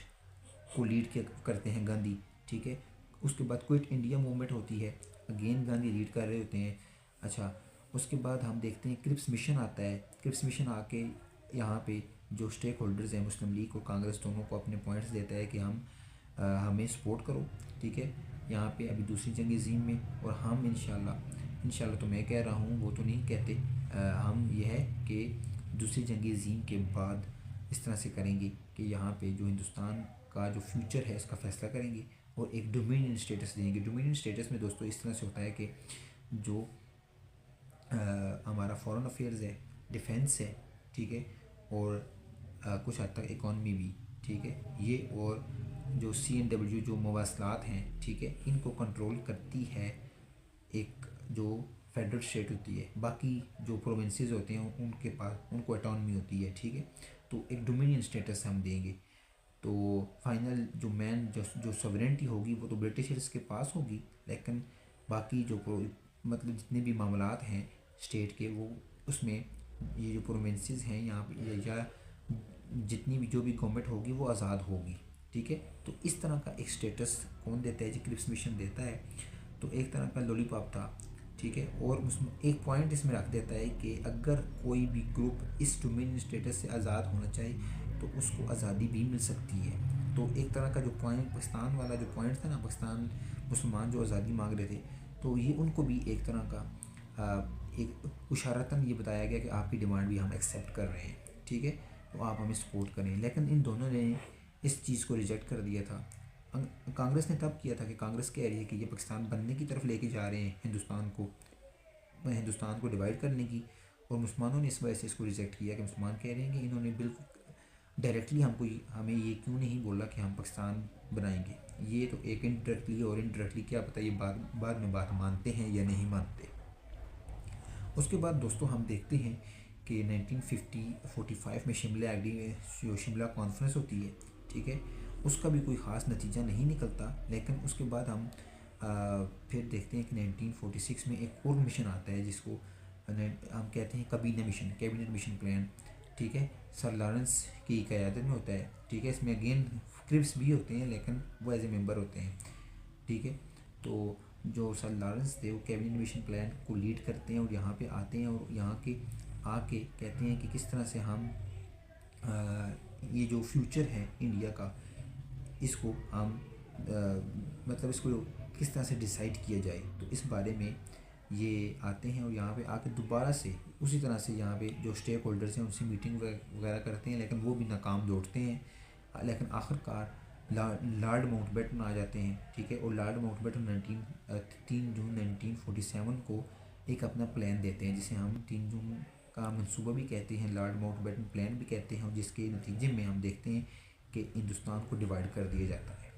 को लीड करते हैं गांधी, ठीक है। उसके बाद क्विट इंडिया मूवमेंट होती है, अगेन गांधी लीड कर रहे होते हैं। अच्छा, उसके बाद हम देखते हैं क्रिप्स मिशन आता है। क्रिप्स मिशन आके यहाँ पे जो स्टेक होल्डर्स हैं मुस्लिम लीग और कांग्रेस दोनों को अपने पॉइंट्स देता है कि हमें सपोर्ट करो, ठीक है, यहाँ पे अभी दूसरी जंग अज़ीम में, और हम इंशाल्लाह तो मैं कह रहा हूँ, वो तो नहीं कहते, हम यह है कि दूसरी जंग अज़ीम के बाद इस तरह से करेंगे कि यहाँ पे जो हिंदुस्तान का जो फ्यूचर है इसका फ़ैसला करेंगे और एक डोमिनियन स्टेटस देंगे। डोमिनियन स्टेटस में दोस्तों इस तरह से होता है कि जो हमारा फॉरेन अफेयर्स है, डिफेंस है, ठीक है, और कुछ हद तक इकॉनमी भी, ठीक है, ये और जो CNW जो मवासलात हैं, ठीक है, इनको कंट्रोल करती है एक जो फेडरल स्टेट होती है। बाकी जो प्रोविंसेस होते हैं उनके पास उनको ऑटोनमी होती है, ठीक है। तो एक डोमिनियन स्टेटस हम देंगे। तो फाइनल जो जो सॉवरेनिटी होगी वो तो ब्रिटिशर्स के पास होगी, लेकिन बाकी जो मतलब जितने भी मामलात हैं स्टेट के वो उसमें ये जो प्रोविंसेस हैं यहाँ पे या जितनी भी जो भी गवर्नमेंट होगी वो आज़ाद होगी, ठीक है। तो इस तरह का एक स्टेटस कौन देता है, जो क्रिप्स मिशन देता है। तो एक तरह का लॉलीपॉप था, ठीक है। और उसमें एक पॉइंट इसमें रख देता है कि अगर कोई भी ग्रुप इस डोमेन स्टेटस से आज़ाद होना चाहे तो उसको आज़ादी भी मिल सकती है। तो एक तरह का जो पॉइंट पाकिस्तान वाला जो पॉइंट था ना, पाकिस्तान मुसलमान जो आज़ादी मांग रहे थे, तो ये उनको भी एक तरह का एक इशारतन ये बताया गया कि आपकी डिमांड भी हम एक्सेप्ट कर रहे हैं, ठीक है, तो आप हमें सपोर्ट करें। लेकिन इन दोनों ने इस चीज़ को रिजेक्ट कर दिया था। कांग्रेस ने तब किया था कि कांग्रेस कह रही है कि ये पाकिस्तान बनने की तरफ लेके जा रहे हैं हिंदुस्तान को डिवाइड करने की, और मुसलमानों ने इस वजह से इसको रिजेक्ट किया कि मुसलमान कह रहे हैं कि इन्होंने बिल्कुल डायरेक्टली हमें ये क्यों नहीं बोला कि हम पाकिस्तान बनाएंगे। ये तो एक इनडायरेक्टली और इनडायरेक्टली क्या पता ये बाद में बात मानते हैं या नहीं मानते। उसके बाद दोस्तों हम देखते हैं कि 1945 में शिमला जो शिमला कॉन्फ्रेंस होती है, ठीक है, उसका भी कोई ख़ास नतीजा नहीं निकलता। लेकिन उसके बाद हम फिर देखते हैं कि 1946 में एक और मिशन आता है जिसको हम कहते हैं कैबिनेट मिशन प्लान, ठीक है, सर लॉरेंस की क़यादत में होता है, ठीक है। इसमें अगेन क्रिप्स भी होते हैं लेकिन वो एज ए मेंबर होते हैं, ठीक है। तो जो सर लॉरेंस थे वो कैबिनेट मिशन प्लान को लीड करते हैं और यहाँ पे आते हैं और यहाँ के आके कहते हैं कि किस तरह से हम ये जो फ्यूचर है इंडिया का, इसको हम मतलब इसको किस तरह से डिसाइड किया जाए। तो इस बारे में ये आते हैं और यहाँ पे आके दोबारा से उसी तरह से यहाँ पे जो स्टेक होल्डर्स हैं उनसे मीटिंग वगैरह करते हैं, लेकिन वो भी नाकाम लौटते हैं। लेकिन आखिरकार लॉर्ड माउंटबेटन आ जाते हैं, ठीक है, और लॉर्ड माउंटबेटन 3 जून 1947 को एक अपना प्लान देते हैं जिसे हम 3 जून का मंसूबा भी कहते हैं, लॉर्ड माउंटबेटन प्लान भी कहते हैं, और जिसके नतीजे में हम देखते हैं कि हिंदुस्तान को डिवाइड कर दिया जाता है,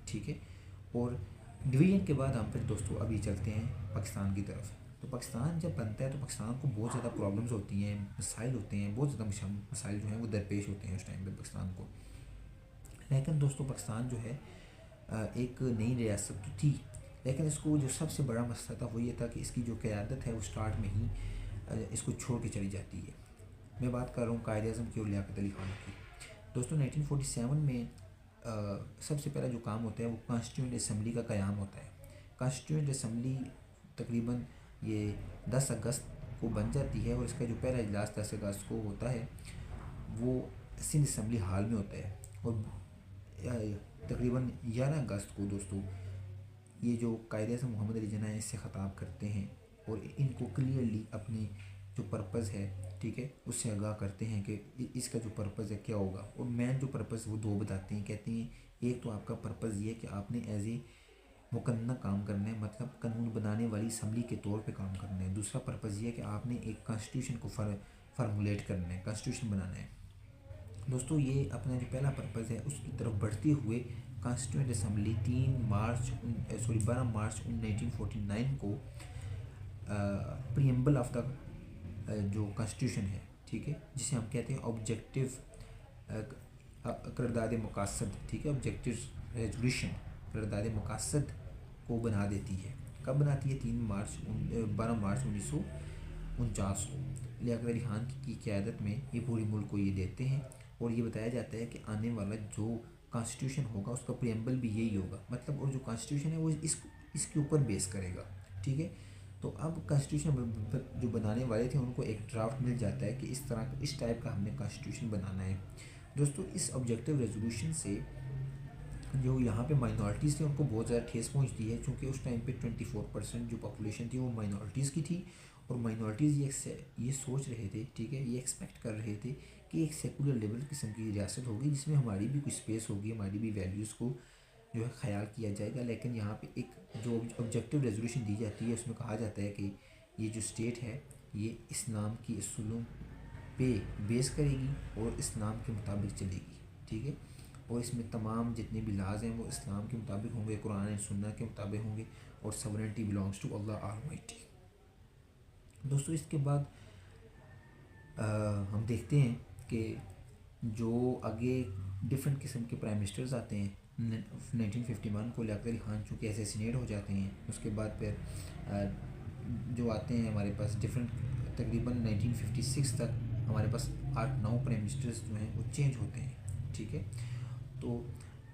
ठीक है। और डिवीजन के बाद हम फिर दोस्तों अभी चलते हैं पाकिस्तान की तरफ। तो पाकिस्तान जब बनता है तो पाकिस्तान को बहुत ज़्यादा प्रॉब्लम्स होती हैं, मसाइल होते हैं, बहुत ज़्यादा मसाइल जो हैं वो दरपेश होते हैं उस टाइम पे पाकिस्तान को। लेकिन दोस्तों पाकिस्तान जो है एक नई रियासत तो थी, लेकिन इसको जो सबसे बड़ा मसला था वो ये था कि इसकी जो क़यादत है वो स्टार्ट में ही इसको छोड़ के चली जाती है। मैं बात कर रहा हूँ कायद-ए-आज़म की और लियाकत अली खान की। दोस्तों 1947 में सबसे पहला जो काम होता है वो कॉन्स्टिट्यूएंट असम्बली का क़याम होता है। कॉन्स्टिट्यूएंट असम्बली तकरीबन ये 10 अगस्त को बन जाती है और इसका जो पहला इजलास 10 अगस्त को होता है वो सिंध असम्बली हाल में होता है। और तकरीबन 11 अगस्त को दोस्तों ये जो कायद-ए-आज़म मोहम्मद अली जिन्ना इससे ख़िताब करते हैं और इनको क्लियरली अपनी जो पर्पज़ है, ठीक है, उससे आगाह करते हैं कि इसका जो पर्पज़ है क्या होगा। और मेन जो पर्पज़ वो दो बताते हैं, कहते हैं एक तो आपका पर्पज़ ये है कि आपने एज ए मुकन्ना काम करना है, मतलब कानून बनाने वाली असम्बली के तौर पे काम करना है। दूसरा पर्पज़ ये है कि आपने एक कॉन्स्टिट्यूशन को फार्मूलेट करना है, कॉन्स्टिट्यूशन बनाना है। दोस्तों ये अपना जो पहला पर्पज़ है उसकी तरफ बढ़ते हुए कॉन्स्टिट्यूएंट असम्बली 12 मार्च 1949 को प्रीएम्बल ऑफ द जो कॉन्स्टिट्यूशन है, ठीक है, जिसे हम कहते हैं ऑब्जेक्टिव करारदाद मकासद, ठीक है, ऑब्जेक्टिव रेजोल्यूशन करारदाद मकासद को बना देती है। कब बनाती है? 12 मार्च 1949 को लियाकत अली खान की क़यादत में ये पूरी मुल्क को ये देते हैं और ये बताया जाता है कि आने वाला जो कॉन्स्टिट्यूशन होगा उसका प्रीएम्बल भी यही होगा, मतलब और जो कॉन्स्टिट्यूशन है वो इसके ऊपर बेस करेगा, ठीक है। तो अब कॉन्स्टिट्यूशन जो बनाने वाले थे उनको एक ड्राफ्ट मिल जाता है कि इस टाइप का हमने कॉन्स्टिट्यूशन बनाना है। दोस्तों इस ऑब्जेक्टिव रेजोल्यूशन से जो यहाँ पे माइनॉरिटीज़ थी उनको बहुत ज़्यादा ठेस पहुँचती है, क्योंकि उस टाइम पे 24% जो पॉपुलेशन थी वो माइनॉरिटीज़ की थी और माइनॉरिटीज़ ये सोच रहे थे, ठीक है, ये एक्सपेक्ट कर रहे थे कि एक सेकुलर लेवल किस्म की रियासत होगी जिसमें हमारी भी कुछ स्पेस होगी, हमारी भी वैल्यूज़ को जो है ख्याल किया जाएगा। लेकिन यहाँ पे एक जो ऑब्जेक्टिव रेजोल्यूशन दी जाती है उसमें कहा जाता है कि ये जो स्टेट है ये इस्लाम की असूलों पे बेस करेगी और इस्लाम के मुताबिक चलेगी, ठीक है, और इसमें तमाम जितने भी लाज हैं वो इस्लाम के मुताबिक होंगे, कुरान और सुन्नत के मुताबिक होंगे और sovereignty belongs to Allah almighty. दोस्तों इसके बाद हम देखते हैं कि जो आगे डिफरेंट किस्म के प्राइम मिनिस्टर्स आते हैं। 1951 को लियाकत अली खान चूँकि असैसिनेट हो जाते हैं, उसके बाद फिर जो आते हैं हमारे पास डिफरेंट तकरीबन 1956 तक हमारे पास 8-9 प्राइम मिनिस्टर्स जो हैं वो चेंज होते हैं, ठीक है। तो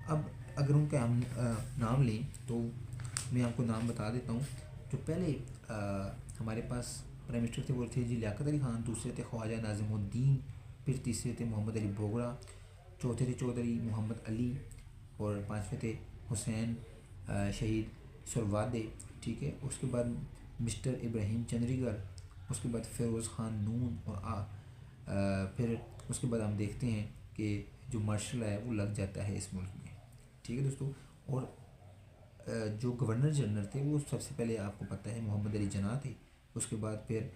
अब अगर उनका हम नाम लें तो मैं आपको नाम बता देता हूँ। जो पहले हमारे पास प्राइम मिनिस्टर थे वो थे जी लियाकत अली ख़ान, दूसरे थे ख्वाजा नाज़िमुद्दीन, फिर तीसरे थे मोहम्मद अली बोगरा, चौथे थे चौधरी मोहम्मद अली और पाँचवें थे हुसैन शहीद सुरवादे, ठीक है। उसके बाद मिस्टर इब्राहिम चंद्रीगर, उसके बाद फ़िरोज़ ख़ान नून और फिर उसके बाद हम देखते हैं कि जो मार्शल है वो लग जाता है इस मुल्क में, ठीक है दोस्तों। और जो गवर्नर जनरल थे वो सबसे पहले आपको पता है मोहम्मद अली जिन्ना थे। उसके बाद फिर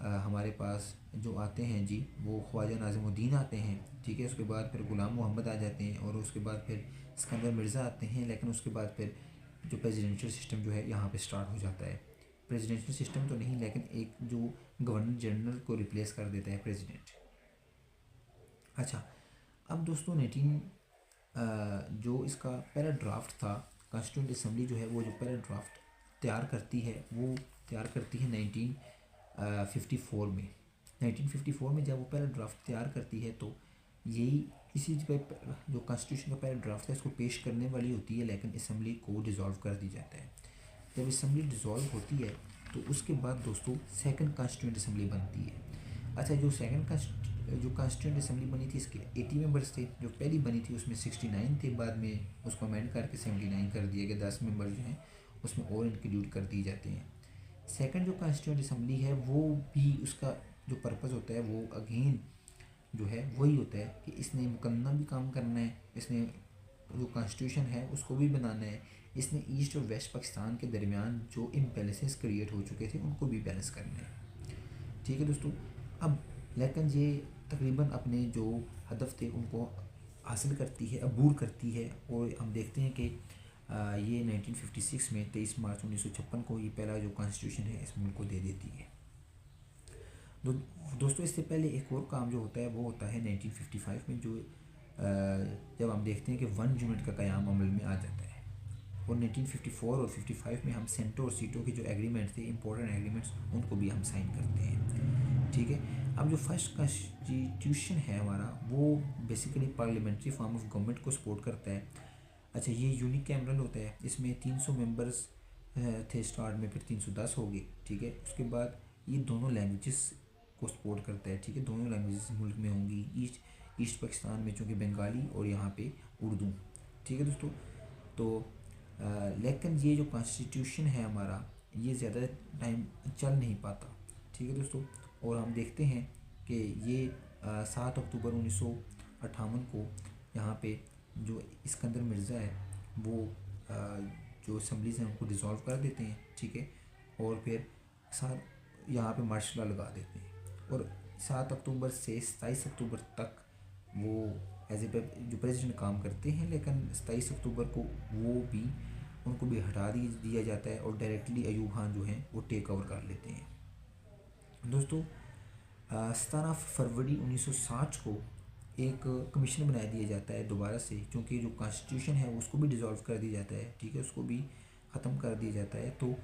हमारे पास जो आते हैं जी वो ख्वाजा नाज़िमुद्दीन आते हैं, ठीक है। उसके बाद फिर ग़ुलाम मोहम्मद आ जाते हैं और उसके बाद फिर सिकंदर मिर्ज़ा आते हैं। लेकिन उसके बाद फिर जो प्रेसिडेंशियल सिस्टम जो है यहाँ पे स्टार्ट हो जाता है। प्रेसिडेंशियल सिस्टम तो नहीं, लेकिन एक जो गवर्नर जनरल को रिप्लेस कर देता है प्रेसिडेंट। अच्छा, अब दोस्तों 19 जो इसका पहला ड्राफ्ट था, कॉन्स्टिट्यूंट असम्बली जो है वो जो पहला ड्राफ्ट तैयार करती है वो तैयार करती है 1954 में। 1954 में जब वो पहला ड्राफ्ट तैयार करती है तो यही इसी पे जो कॉन्स्टिट्यूशन का पहला ड्राफ्ट है इसको पेश करने वाली होती है, लेकिन असम्बली को डिज़ोल्व कर दी जाता है। जब असम्बली डिज़ोल्व होती है तो उसके बाद दोस्तों सेकंड कॉन्स्टिट्यूंट असम्बली बनती है। अच्छा, जो कॉन्स्टिट्यूंट असम्बली बनी थी इसके 80 मेंबर्स थे। जो पहली बनी थी उसमें 69 थे, बाद में उसको अमेंड करके 79 कर दिया गया। 10 मेंबर जो हैं उसमें और इंक्लूड कर दिए जाते हैं। सेकंड जो कॉन्स्टिट्यूंट असम्बली है वो भी उसका जो पर्पज़ होता है वो अगेन जो है वही होता है कि इसने मुकन्ना भी काम करना है, इसने जो कॉन्स्टिट्यूशन है उसको भी बनाना है, इसने ईस्ट और वेस्ट पाकिस्तान के दरमियान जो इम्बैलेंसेस क्रिएट हो चुके थे उनको भी बैलेंस करना है, ठीक है दोस्तों। अब लेकिन ये तकरीबन अपने जो हदफ थे उनको हासिल करती है, अबूर करती है। और हम देखते हैं कि ये 1956 में 23 मार्च 1956 को ये पहला जो कॉन्स्टिट्यूशन है इस मुल्क को दे देती है। दोस्तों इससे पहले एक और काम जो होता है वो होता है 1955 में, जो जब हम देखते हैं कि 1 यूनिट का क़याम अमल में आ जाता है। और 1954 और 55 में हम सेंटो और सीटों के जो एग्रीमेंट थे, इंपॉर्टेंट एग्रीमेंट्स, उनको भी हम साइन करते हैं, ठीक है। अब जो फर्स्ट कॉन्स्टिट्यूशन है हमारा वो basically parliamentary form of government को सपोर्ट करता है। अच्छा, ये यूनिकैमरल होता है, इसमें 300 मेंबर्स थे स्टार्ट में, फिर 310 हो गए, ठीक है। उसके बाद ये दोनों लैंग्वेजेस को सपोर्ट करता है, ठीक है। दोनों लैंग्वेजेस मुल्क में होंगी, ईस्ट पाकिस्तान में चूँकि बंगाली और यहाँ पे उर्दू, ठीक है दोस्तों। तो लेकिन ये जो कॉन्स्टिट्यूशन है हमारा ये ज़्यादा टाइम चल नहीं पाता, ठीक है दोस्तों। और हम देखते हैं कि ये 7 अक्टूबर 1958 को यहाँ पे जो सिकंदर मिर्ज़ा है वो जो असम्बली से उनको डिज़ोल्व कर देते हैं, ठीक है। और फिर साथ यहाँ पे मार्शल लॉ लगा देते हैं। और 7 अक्टूबर से 27 अक्टूबर तक वो एज ए जो प्रेसिडेंट काम करते हैं, लेकिन 27 अक्टूबर को उनको भी हटा दिया जाता है और डायरेक्टली अयूब खान जो हैं वो टेक ओवर कर लेते हैं। दोस्तों 17 फरवरी 1960 को एक कमीशन बना दिया जाता है दोबारा से, क्योंकि जो कॉन्स्टिट्यूशन है उसको भी डिज़ोल्व कर दिया जाता है, ठीक है, उसको भी ख़त्म कर दिया जाता है। तो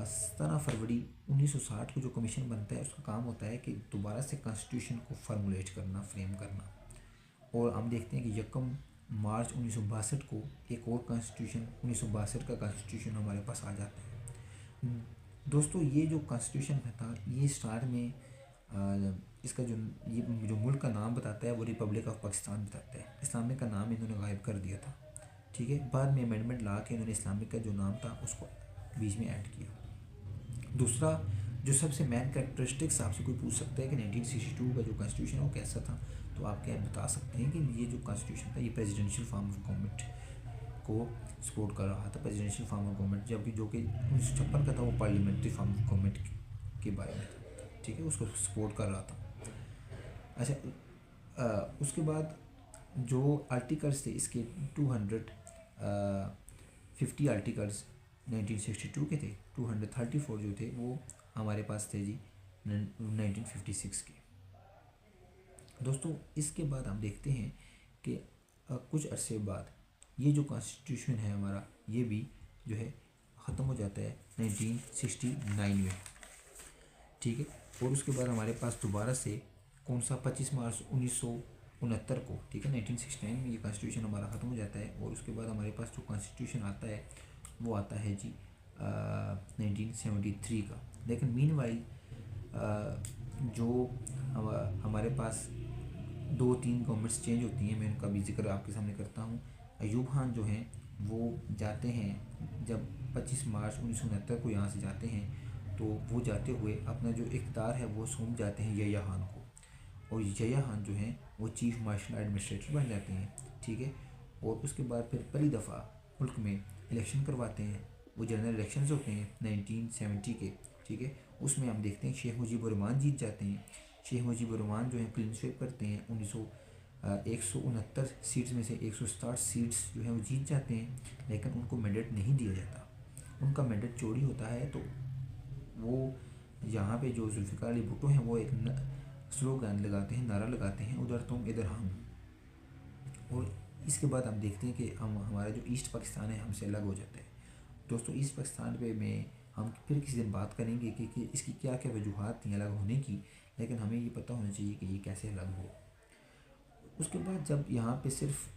17 फरवरी 1960 को जो कमीशन बनता है उसका काम होता है कि दोबारा से कॉन्स्टिट्यूशन को फार्मूलेट करना, फ्रेम करना। और हम देखते हैं कि 1 मार्च 1962 को एक और कॉन्स्टिट्यूशन 1962 का कॉन्स्टिट्यूशन हमारे पास आ जाता है। दोस्तों ये जो कॉन्स्टिट्यूशन था ये स्टार्ट में इसका जो मुल्क का नाम बताता है वो रिपब्लिक ऑफ पाकिस्तान बताता है। इस्लामिक का नाम इन्होंने गायब कर दिया था, ठीक है। बाद में अमेंडमेंट ला के इन्होंने इस्लामिक का जो नाम था उसको बीच में ऐड किया। दूसरा जो सबसे मेन कैरेक्टरिस्टिक्स आपसे कोई पूछ सकता है कि 1962 का जो कॉन्स्टिट्यूशन है वो कैसा था, तो आप क्या बता सकते हैं कि ये जो कॉन्स्टिट्यूशन था ये प्रेसिडेंशियल फॉर्म ऑफ गवर्नमेंट को सपोर्ट कर रहा था। प्रेसिडेंशियल फॉर्म ऑफ गवर्नमेंट जबकि जो कि 1956 का था वो पार्लियामेंट्री फॉर्म ऑफ गवर्नमेंट के बारे में था, ठीक है, उसको सपोर्ट कर रहा था। अच्छा, उसके बाद जो आर्टिकल्स थे इसके 250 आर्टिकल्स 1962 के थे, 234 जो थे वो हमारे पास थे जी 1956 के। दोस्तों इसके बाद हम देखते हैं कि कुछ अरसे बाद ये जो कॉन्स्टिट्यूशन है हमारा ये भी जो है ख़त्म हो जाता है 1969 में, ठीक है। और उसके बाद हमारे पास दोबारा से कौन सा 25 मार्च 1969 को, ठीक है, 1969 में ये कॉन्स्टिट्यूशन हमारा ख़त्म हो जाता है। और उसके बाद हमारे पास जो कॉन्स्टिट्यूशन आता है वो आता है जी 1973 का। लेकिन मीन वाइल जो हमारे पास 2-3 गवर्नमेंट्स चेंज होती हैं, मैं उनका भी जिक्र आपके सामने करता हूँ। अयूब खान जो हैं वो जाते हैं, जब 25 मार्च 1969 को यहाँ से जाते हैं तो वो जाते हुए अपना जो इक़्तिदार है वो सौंप जाते हैं यह्या खान को, और यह्या खान जो हैं वो चीफ मार्शल एडमिनिस्ट्रेटर बन जाते हैं, ठीक है। और उसके बाद फिर पहली दफ़ा मुल्क में इलेक्शन करवाते हैं, वो जनरल इलेक्शंस होते हैं 1970 के, ठीक है। उसमें हम देखते हैं शेख मुजीबुर रहमान जीत जाते हैं। शेख मुजीबुर रहमान जो है क्लीन स्वीप करते हैं, 169 सीट्स में से 160 सीट्स जो है वो जीत जाते हैं, लेकिन उनको मैंडेट नहीं दिया जाता। उनका मैंडेट चोरी होता है, तो वो यहाँ पे जो जुल्फ़िकार अली भुट्टो हैं वो एक स्लोगन लगाते हैं, नारा लगाते हैं, उधर तुम इधर हम। और इसके बाद हम देखते हैं कि हमारा जो ईस्ट पाकिस्तान है हमसे अलग हो जाता है। दोस्तों ईस्ट पाकिस्तान पे में हम फिर किसी दिन बात करेंगे कि इसकी क्या क्या वजूहत थी अलग होने की, लेकिन हमें ये पता होना चाहिए कि ये कैसे अलग हो। उसके बाद जब यहाँ पे सिर्फ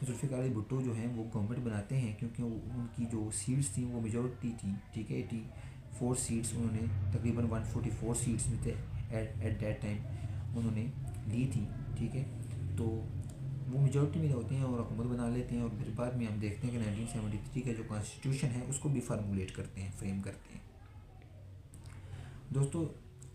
जुल्फ़िकार अली भुट्टो जो हैं वो गवर्नमेंट बनाते हैं, क्योंकि उनकी जो सीट्स थी वो मेजॉरिटी थी, ठीक है, 84 सीट्स उन्होंने, तकरीबन 144 सीट्स में थे एट दैट टाइम उन्होंने ली थी, ठीक है। तो वो मेजॉरिटी में होते हैं और हुकूमत बना लेते हैं, और फिर बाद में हम देखते हैं कि 1973 का जो कॉन्स्टिट्यूशन है उसको भी फार्मूलेट करते हैं, फ्रेम करते हैं। दोस्तों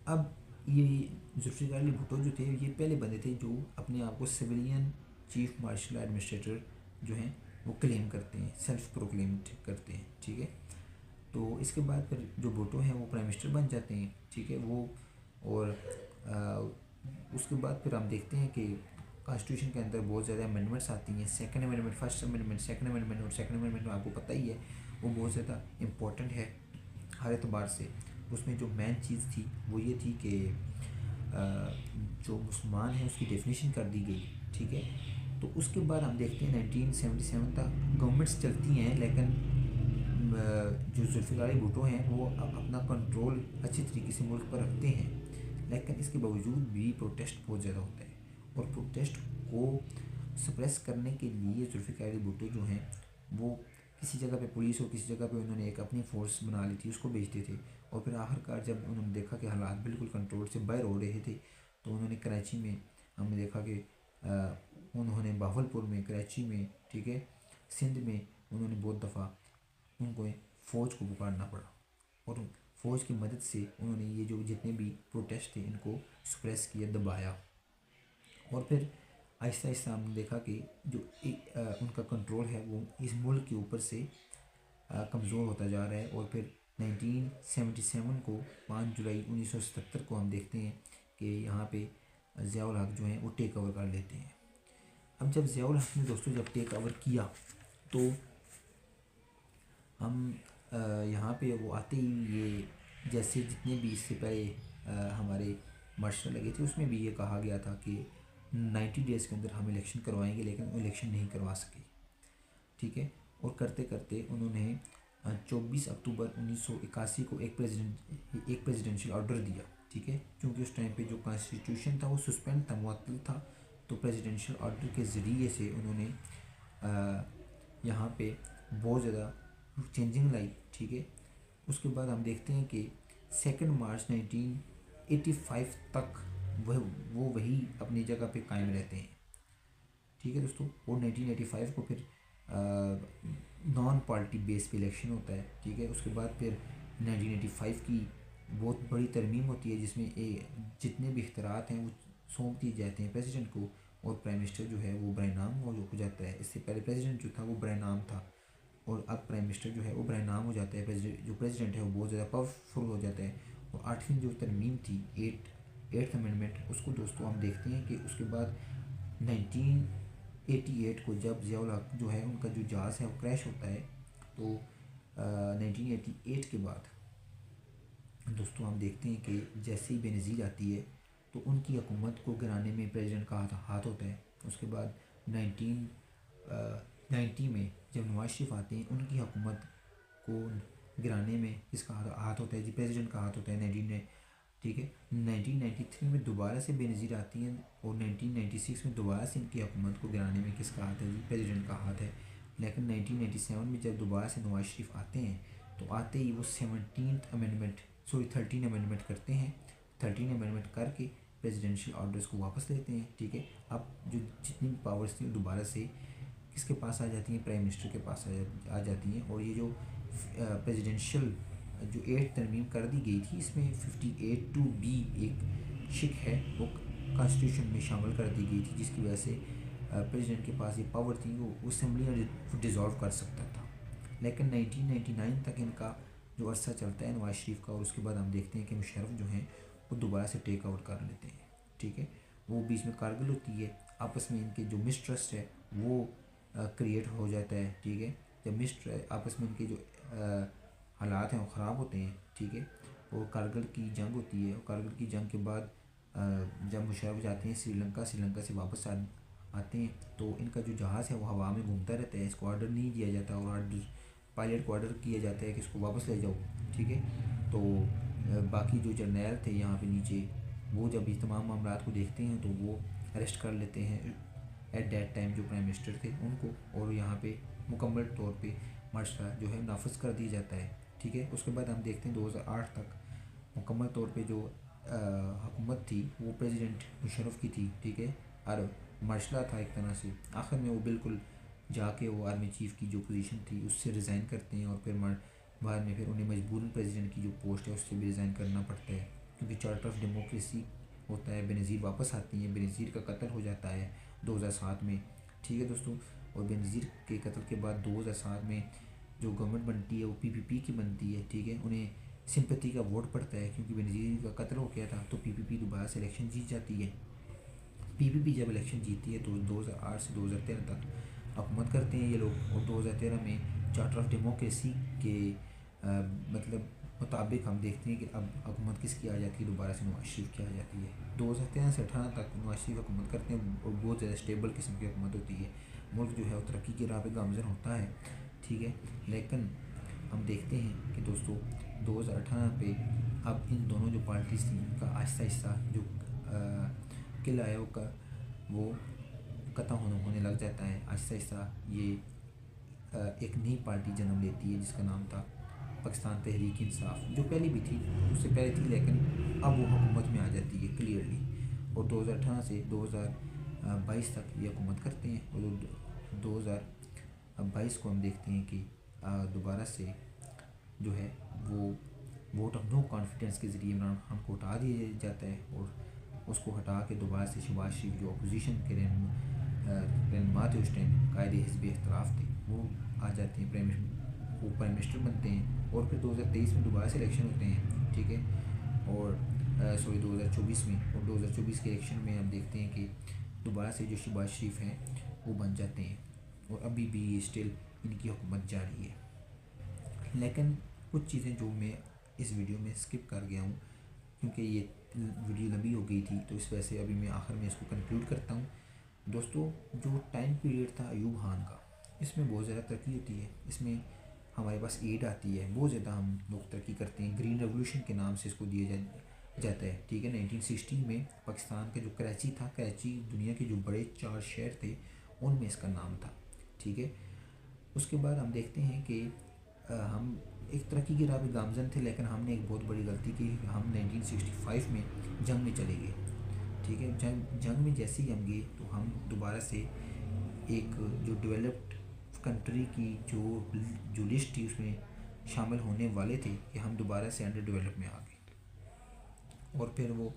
अब ये जुल्फ़िकार अली भुट्टो जो थे ये पहले बंदे थे जो अपने आप को सिविलियन चीफ मार्शल एडमिनिस्ट्रेटर जो हैं वो क्लेम करते हैं, सेल्फ प्रोक्लेम्ड करते हैं, ठीक है। तो इसके बाद फिर जो भुट्टो हैं वो प्राइम मिनिस्टर बन जाते हैं, ठीक है। वो और उसके बाद फिर हम देखते हैं कि कॉन्स्टिट्यूशन के अंदर बहुत ज़्यादा अमेंडमेंट्स आती हैं, second amendment, first amendment, second amendment, और सेकंड अमेंडमेंट में आपको पता ही है वो बहुत ज़्यादा इम्पोर्टेंट है हर एतबार से। उसमें जो मेन चीज़ थी वो ये थी कि जो मुसलमान है उसकी डेफिनेशन कर दी गई, ठीक है। तो उसके बाद हम देखते हैं 1977 तक गवर्नमेंट्स चलती हैं, लेकिन जो जुल्फ़िकार अली भुट्टो हैं वो अपना कंट्रोल अच्छी तरीके से मुल्क पर रखते हैं, लेकिन इसके बावजूद भी प्रोटेस्ट बहुत ज़्यादा होता है, और प्रोटेस्ट को सप्रेस करने के लिए जुल्फ़िकार अली भुट्टो जो हैं वो किसी जगह पे पुलिस और किसी जगह पे उन्होंने एक अपनी फ़ोर्स बना ली थी, उसको भेजते थे। और फिर आखिरकार जब उन्होंने देखा कि हालात बिल्कुल कंट्रोल से बाहर हो रहे थे, तो उन्होंने कराची में, हमने देखा कि उन्होंने बावलपुर में, कराची में, ठीक है, सिंध में उन्होंने बहुत दफ़ा उनको फ़ौज को पुकारना पड़ा, और फ़ौज की मदद से उन्होंने ये जो जितने भी प्रोटेस्ट थे इनको सप्रेस किया, दबाया। और फिर आहिस्ता आहिस्ता हमने देखा कि जो उनका कंट्रोल है वो इस मुल्क के ऊपर से कमज़ोर होता जा रहा है। और फिर 1977 को 5 जुलाई 1977 को हम देखते हैं कि यहाँ पे ज़ियाउल हक जो हैं वो टेक ओवर कर लेते हैं। अब जब ज़ियाउल हक ने दोस्तों जब टेक ओवर किया तो हम यहाँ पे वो आते ही ये जैसे जितने भी इससे पहले हमारे मार्शल लगे थे उसमें भी ये कहा गया था कि 90 डेज़ के अंदर हम इलेक्शन करवाएंगे, लेकिन वो इलेक्शन नहीं करवा सके, ठीक है। और करते करते उन्होंने 24 अक्टूबर 1981 को एक प्रेसिडेंशियल ऑर्डर दिया, ठीक है। क्योंकि उस टाइम पे जो कॉन्स्टिट्यूशन था वो सस्पेंड था, मुअत्तल था, तो प्रेसिडेंशियल ऑर्डर के ज़रिए से उन्होंने यहाँ पे बहुत ज़्यादा चेंजिंग लाई, ठीक है। उसके बाद हम देखते हैं कि 2 मार्च 1985 तक वो वही अपनी जगह पे कायम रहते हैं, ठीक है दोस्तों। और 1985 को फिर नॉन पार्टी बेस पे इलेक्शन होता है, ठीक है। उसके बाद फिर 1985 की बहुत बड़ी तरमीम होती है जिसमें जितने भी इख्तियारात हैं वो सौंप दिए जाते हैं प्रेसिडेंट को, और प्राइम मिनिस्टर जो है वो बरनाम हो जाता है। इससे पहले प्रेसिडेंट जो था वो बरनाम था, और अब प्राइम मिनिस्टर जो है वो बरनाम हो जाता है। जो प्रेसिडेंट है वो बहुत ज़्यादा पावरफुल हो जाता है। और 8वीं जो तरमीम थी, एट्थ अमेंडमेंट, उसको दोस्तों हम देखते हैं कि उसके बाद 1988 को जब ज़ियाउल हक जो है उनका जो जहाज़ है वो क्रैश होता है, तो 1988 के बाद दोस्तों हम देखते हैं कि जैसे ही बेनज़ीर आती है तो उनकी हुकूमत को गिराने में प्रेसिडेंट का हाथ होता है। उसके बाद 1990 में जब नवाज शरीफ आते हैं उनकी हुकूमत को गिराने में किसका हाथ होता है जी, प्रेसिडेंट का हाथ होता है ठीक है। 1993 में दोबारा से बेनज़ीर आती हैं और 1996 में दोबारा से इनकी हुकूमत को गिराने में किसका हाथ है जी? प्रेसिडेंट का हाथ है। लेकिन 1997 में जब दोबारा से नवाज शरीफ आते हैं तो आते ही वो 13 अमेंडमेंट करते हैं। 13 अमेंडमेंट करके प्रेसिडेंशियल ऑर्डर्स को वापस लेते हैं। ठीक है। अब जो जितनी भी पावर्स थी दोबारा से किसके पास आ जाती हैं? प्राइम मिनिस्टर के पास आ जाती हैं। और ये जो प्रेसिडेंशियल जो 8 तरमीम कर दी गई थी, इसमें 58(2)(b एक शिक है वो कॉन्स्टिट्यूशन में शामिल कर दी गई थी, जिसकी वजह से प्रेसिडेंट के पास ये पावर थी वो असेंबली में डिज़ोल्व कर सकता था। लेकिन 1999 तक इनका जो अरसा चलता है नवाज शरीफ का, और उसके बाद हम देखते हैं कि मुशर्रफ जो हैं वो दोबारा से टेक ओवर कर लेते हैं। ठीक है। वो बीच में कारगिल होती है, आपस में इनके जो मिसट्रस्ट है वो क्रिएट हो जाता है। ठीक है। जब आपस में इनके जो हालात हैं वो ख़राब होते हैं। ठीक है। और कारगिल की जंग होती है, और कारगिल की जंग के बाद जब मुशर्रफ जाते हैं श्रीलंका से वापस आते हैं तो इनका जो जहाज़ है वो हवा में घूमता रहता है, इसको ऑर्डर नहीं दिया जाता और पायलट को ऑर्डर किया जाता है कि इसको वापस ले जाओ। ठीक है। तो बाकी जो जर्नैल थे यहाँ पे नीचे, वो जब इस तमाम मामला को देखते हैं तो वो अरेस्ट कर लेते हैं एट दैट टाइम जो प्राइम मिनिस्टर थे उनको, और यहाँ पे मुकम्मल तौर पे मार्शल जो है नाफिज कर दिया जाता है। ठीक है। उसके बाद हम देखते हैं 2008 तक मुकम्मल तौर पे जो हुकूमत थी वो प्रेसिडेंट मुशर्रफ की थी। ठीक है। और मार्शल था एक तरह से। आखिर में वो बिल्कुल जाके वो आर्मी चीफ़ की जो पोजीशन थी उससे रिज़ाइन करते हैं, और फिर बाद में फिर उन्हें मजबूरन प्रेसिडेंट की जो पोस्ट है उससे भी रिज़ाइन करना पड़ता है, क्योंकि चार्टर ऑफ डेमोक्रेसी होता है। बेनज़ीर वापस आती हैं, बेनज़ीर का कत्ल हो जाता है 2007 में। ठीक है दोस्तों। और बेनज़ीर के कत्ल के बाद 2007 में जो गवर्नमेंट बनती है वो पीपीपी की बनती है। ठीक है। उन्हें सिंपैथी का वोट पड़ता है क्योंकि बेनज़ीर का कत्ल हो गया था, तो पीपीपी दोबारा से इलेक्शन जीत जाती है। पीपीपी जब इलेक्शन जीतती है तो 2008 से 2013 तक हुकूमत करते हैं ये लोग, और 2013 में चार्टर ऑफ डेमोक्रेसी के मतलब मुताबिक हम देखते हैं कि अब हुकूमत किसकी आ जाती है? दोबारा से नवाज शरीफ की आ जाती है। 2013 से 18 तक नवाज शरीफ हुकूमत करते हैं और बहुत ज़्यादा स्टेबल किस्म की हुकूमत होती है। मुल्क जो है वो तरक्की की राह पे गामज़न होता है। ठीक है। लेकिन हम देखते हैं कि दोस्तों 2018 पे अब इन दोनों जो पार्टीज़ थी इनका आहिस्ता आहिस्ता जो किला है वो ख़त्म होने लग जाता है। आहिस्ता आहिस्ता ये एक नई पार्टी जन्म लेती है जिसका नाम था पाकिस्तान तहरीक इंसाफ, जो पहले भी थी, उससे पहले थी, लेकिन अब वो हुकूमत में आ जाती है क्लियरली। और 2018 से 2022 तक ये हुकूमत करते हैं, और 2022 को हम देखते हैं कि दोबारा से जो है वो वोट ऑफ नो कॉन्फिडेंस के ज़रिए इमरान खान को हटा दिया जाता है, और उसको हटा के दोबारा से शहबाज शरीफ जो अपोजिशन के रहनुमा थे उस टाइम, कायदे हिज़्ब इख्तिलाफ थे, वो आ जाते हैं, प्राइम मिनिस्टर बनते हैं। और फिर 2023 में दोबारा से इलेक्शन होते हैं। ठीक है। और 2024 में, और 2024 के इलेक्शन में हम देखते हैं कि दोबारा से जो शहबाज शरीफ हैं वो बन जाते हैं, और अभी भी ये स्टिल इनकी हुकूमत जारी है। लेकिन कुछ चीज़ें जो मैं इस वीडियो में स्किप कर गया हूँ क्योंकि ये वीडियो लंबी हो गई थी, तो इस वजह से अभी मैं आखिर में इसको कंक्लूड करता हूँ। दोस्तों, जो टाइम पीरियड था अयूब खान का, इसमें बहुत ज़्यादा तरक्की होती है। इसमें हमारे पास एड आती है, बहुत ज़्यादा हम लोग तरक्की करते हैं। ग्रीन रेवोल्यूशन के नाम से इसको दिया जाता है। ठीक है। 1960 में पाकिस्तान का जो कराची था, कराची दुनिया के जो बड़े 4 शहर थे उनमें इसका नाम था। ठीक है। उसके बाद हम देखते हैं कि हम एक तरक्की की राह पे गामजन थे, लेकिन हमने एक बहुत बड़ी गलती की। हम 1965 में जंग में चले गए। ठीक है। जंग में जैसे ही हम गए तो हम दोबारा से एक जो डेवलप्ड कंट्री की जो लिस्ट थी उसमें शामिल होने वाले थे कि हम दोबारा से अंडर डेवलप में आ गए। और फिर वो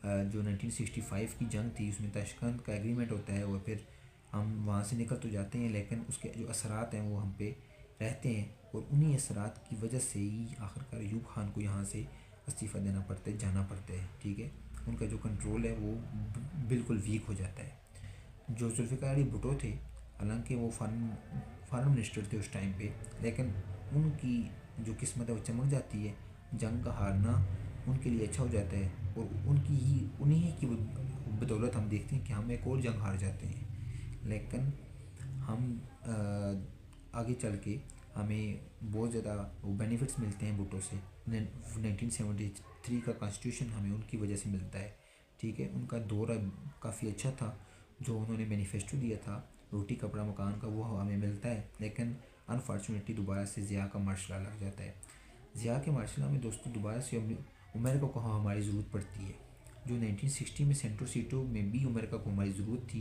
जो 1965 की जंग थी उसमें ताशकंद का एग्रीमेंट होता है, और फिर हम वहाँ से निकल तो जाते हैं, लेकिन उसके जो असरात हैं वो हम पे रहते हैं, और उन्हीं असरात की वजह से ही आखिरकार अयूब खान को यहाँ से इस्तीफ़ा देना पड़ता है, जाना पड़ता है। ठीक है। उनका जो कंट्रोल है वो बिल्कुल वीक हो जाता है। जो जुल्फ़िकार अली भुट्टो थे, हालांकि वो फॉरेन मिनिस्टर थे उस टाइम पे, लेकिन उनकी जो किस्मत है वो चमक जाती है। जंग का हारना उनके लिए अच्छा हो जाता है, और उन्हीं की बदौलत हम देखते हैं कि हम एक और जंग हार जाते हैं। लेकिन हम आगे चल के हमें बहुत ज़्यादा बेनिफिट्स मिलते हैं भुट्टो से। 1973 का कॉन्स्टिट्यूशन हमें उनकी वजह से मिलता है, ठीक है। उनका दौर काफ़ी अच्छा था, जो उन्होंने मैनिफेस्टो दिया था रोटी कपड़ा मकान का, वो हमें मिलता है। लेकिन अनफॉर्चुनेटली दोबारा से ज़िया का मार्शल लग जाता है। ज़िया के मार्शल में दोस्तों दोबारा से अमेरिका को हमारी ज़रूरत पड़ती है। जो 1960 में सेंट्रो सीटो में भी अमेरिका को हमारी ज़रूरत थी,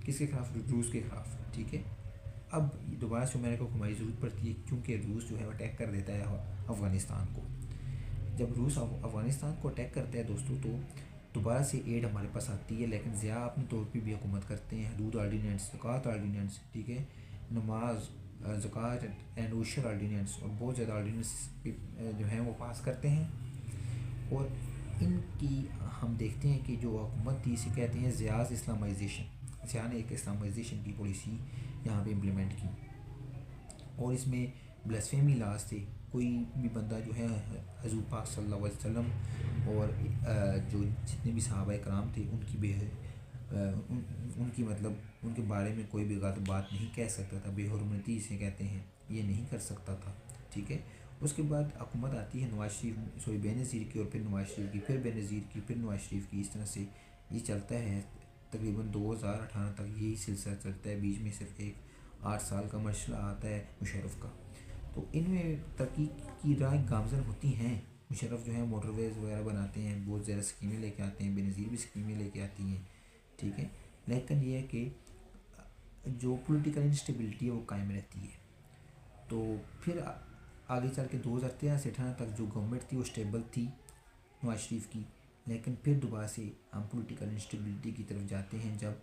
किसके खिलाफ? रूस के ख़िलाफ़, ठीक है। अब दोबारा से अमेरिका को हमारी ज़रूरत पड़ती है, क्योंकि रूस जो है वो अटैक कर देता है अफ़गानिस्तान को। जब रूस अफ़गानिस्तान को अटैक करता है दोस्तों, तो दोबारा से एड हमारे पास आती है। लेकिन ज़िया अपने तौर पे भी हुकूमत करते हैं, हदूद आर्डीनेंस, ज़कात आर्डीनेंस, ठीक है, नमाज, ज़कात एंड उशर आर्डीनेंस, और बहुत ज़्यादा आर्डीनेंस जो हैं वो पास करते हैं। और इनकी हम देखते हैं कि जो हुकूमत थी, इसे कहते हैं ज़ियाज़ इस्लामाइजेशन। ज़िया ने एक इस्लामाइजेशन की पॉलिसी यहाँ पे इम्प्लीमेंट की, और इसमें ब्लास्फेमी लाज थे। कोई भी बंदा जो है हज़ूर पाक सल्लल्लाहु अलैहि वसल्लम और जो जितने भी सहाबा कराम थे उनकी उनकी मतलब उनके बारे में कोई भी गलत बात नहीं कह सकता था। बेहुरमती इसे कहते हैं, ये नहीं कर सकता था, ठीक है। उसके बाद हुकूमत आती है नवाज शरीफ, सॉरी बेनज़ीर की, और फिर नवाज शरीफ की, फिर बेनज़ीर की, फिर नवाज शरीफ की। इस तरह से ये चलता है तकरीबन 2018 तक यही सिलसिला चलता है। बीच में सिर्फ एक 8 साल का मसला आता है मुशर्रफ का। तो इनमें तरक्की की राह गामजन होती हैं। मुशर्रफ जो है मोटरवेज़ वगैरह बनाते हैं, बहुत ज़्यादा स्कीमें लेके आते हैं, बेनज़ीर भी स्कीमें लेके आती हैं, ठीक है। लेकिन ये है कि जो पॉलिटिकल इंस्टेबिलिटी है वो कायम रहती है। तो फिर आगे चल के 2013 से 18 तक जो गवर्नमेंट थी वो स्टेबल थी नवाज शरीफ की। लेकिन फिर दोबारा से हम पॉलिटिकल इंस्टेबिलिटी की तरफ जाते हैं, जब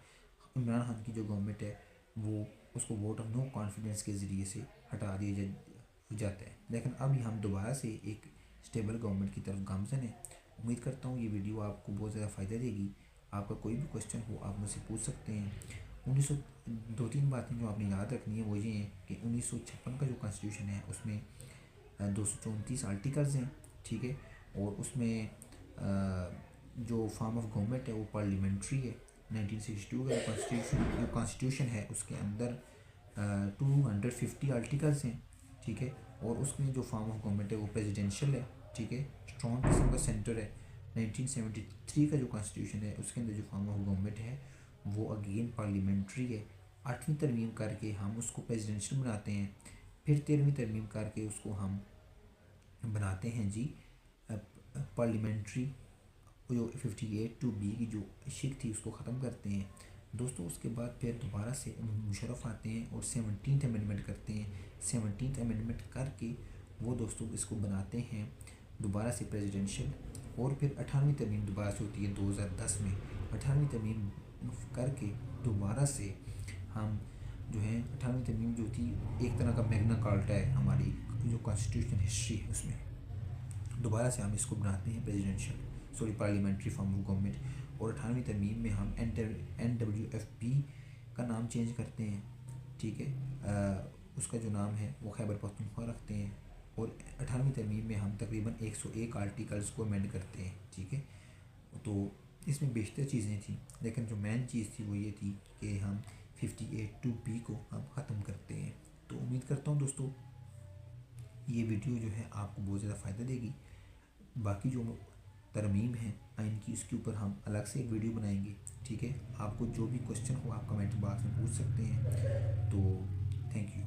इमरान खान की जो गवर्नमेंट है वो उसको वोट ऑफ नो कॉन्फिडेंस के ज़रिए से हटा दिया जाता है। लेकिन अभी हम दोबारा से एक स्टेबल गवर्नमेंट की तरफ गामजन है। उम्मीद करता हूँ ये वीडियो आपको बहुत ज़्यादा फ़ायदा देगी। आपका कोई भी क्वेश्चन हो आप मुझसे पूछ सकते हैं। 1902-3 बातें जो आपने याद रखनी है वो ये हैं कि 1956 का जो कॉन्स्टिट्यूशन है उसमें 234 आर्टिकल्स हैं, ठीक है। और उसमें जो फॉर्म ऑफ गवर्नमेंट है वो पार्लियामेंट्री है। 1962 का जो कॉन्स्टिट्यूशन है उसके अंदर 250 आर्टिकल्स हैं, ठीक है। और उसमें जो फॉर्म ऑफ गवर्नमेंट है वो प्रेसिडेंशियल है, ठीक है। स्ट्रॉन्ग किस्म का सेंटर है। 1973 का जो कॉन्स्टिट्यूशन है उसके अंदर जो फॉर्म ऑफ गवर्नमेंट है वो अगेन पार्लियामेंट्री है। 8वीं तरमीम करके हम उसको प्रेसिडेंशियल बनाते हैं, फिर 13वीं तरमीम करके उसको हम बनाते हैं जी पार्लियामेंट्री। जो 58(2)B की जो शिक थी उसको ख़त्म करते हैं दोस्तों। उसके बाद फिर दोबारा से मुशर्रफ आते हैं और 17th अमेंडमेंट करते हैं। 17th अमेंडमेंट करके वो दोस्तों इसको बनाते हैं दोबारा से प्रेसिडेंशियल। और फिर 18वीं तरमीम दोबारा से होती है 2010 में। 18वीं तरमीम करके दोबारा से हम जो है 18वीं तरमीम जो थी एक तरह का मैग्ना कार्टा है हमारी जो कॉन्स्टिट्यूशन हिस्ट्री है, उसमें दोबारा से हम इसको बनाते हैं presidential, sorry parliamentary form of government. और 18वीं तरमीम में हम NWFP का नाम चेंज करते हैं, ठीक है। उसका जो नाम है वो खैबर पख्तूनख्वा रखते हैं। और 18वीं तरमीम में हम तकरीबन 101 आर्टिकल्स को अमेंड करते हैं, ठीक है। तो इसमें बेशतर चीज़ें थी, लेकिन जो मेन चीज़ थी वो ये थी कि हम 58(2)B को हम ख़त्म करते हैं। तो उम्मीद करता हूँ दोस्तों ये वीडियो जो है आपको बहुत ज़्यादा फ़ायदा देगी। बाकी जो तरमीम है आइन की उसके ऊपर हम अलग से एक वीडियो बनाएंगे, ठीक है। आपको जो भी क्वेश्चन हो आप कमेंट बॉक्स में पूछ सकते हैं। तो थैंक यू।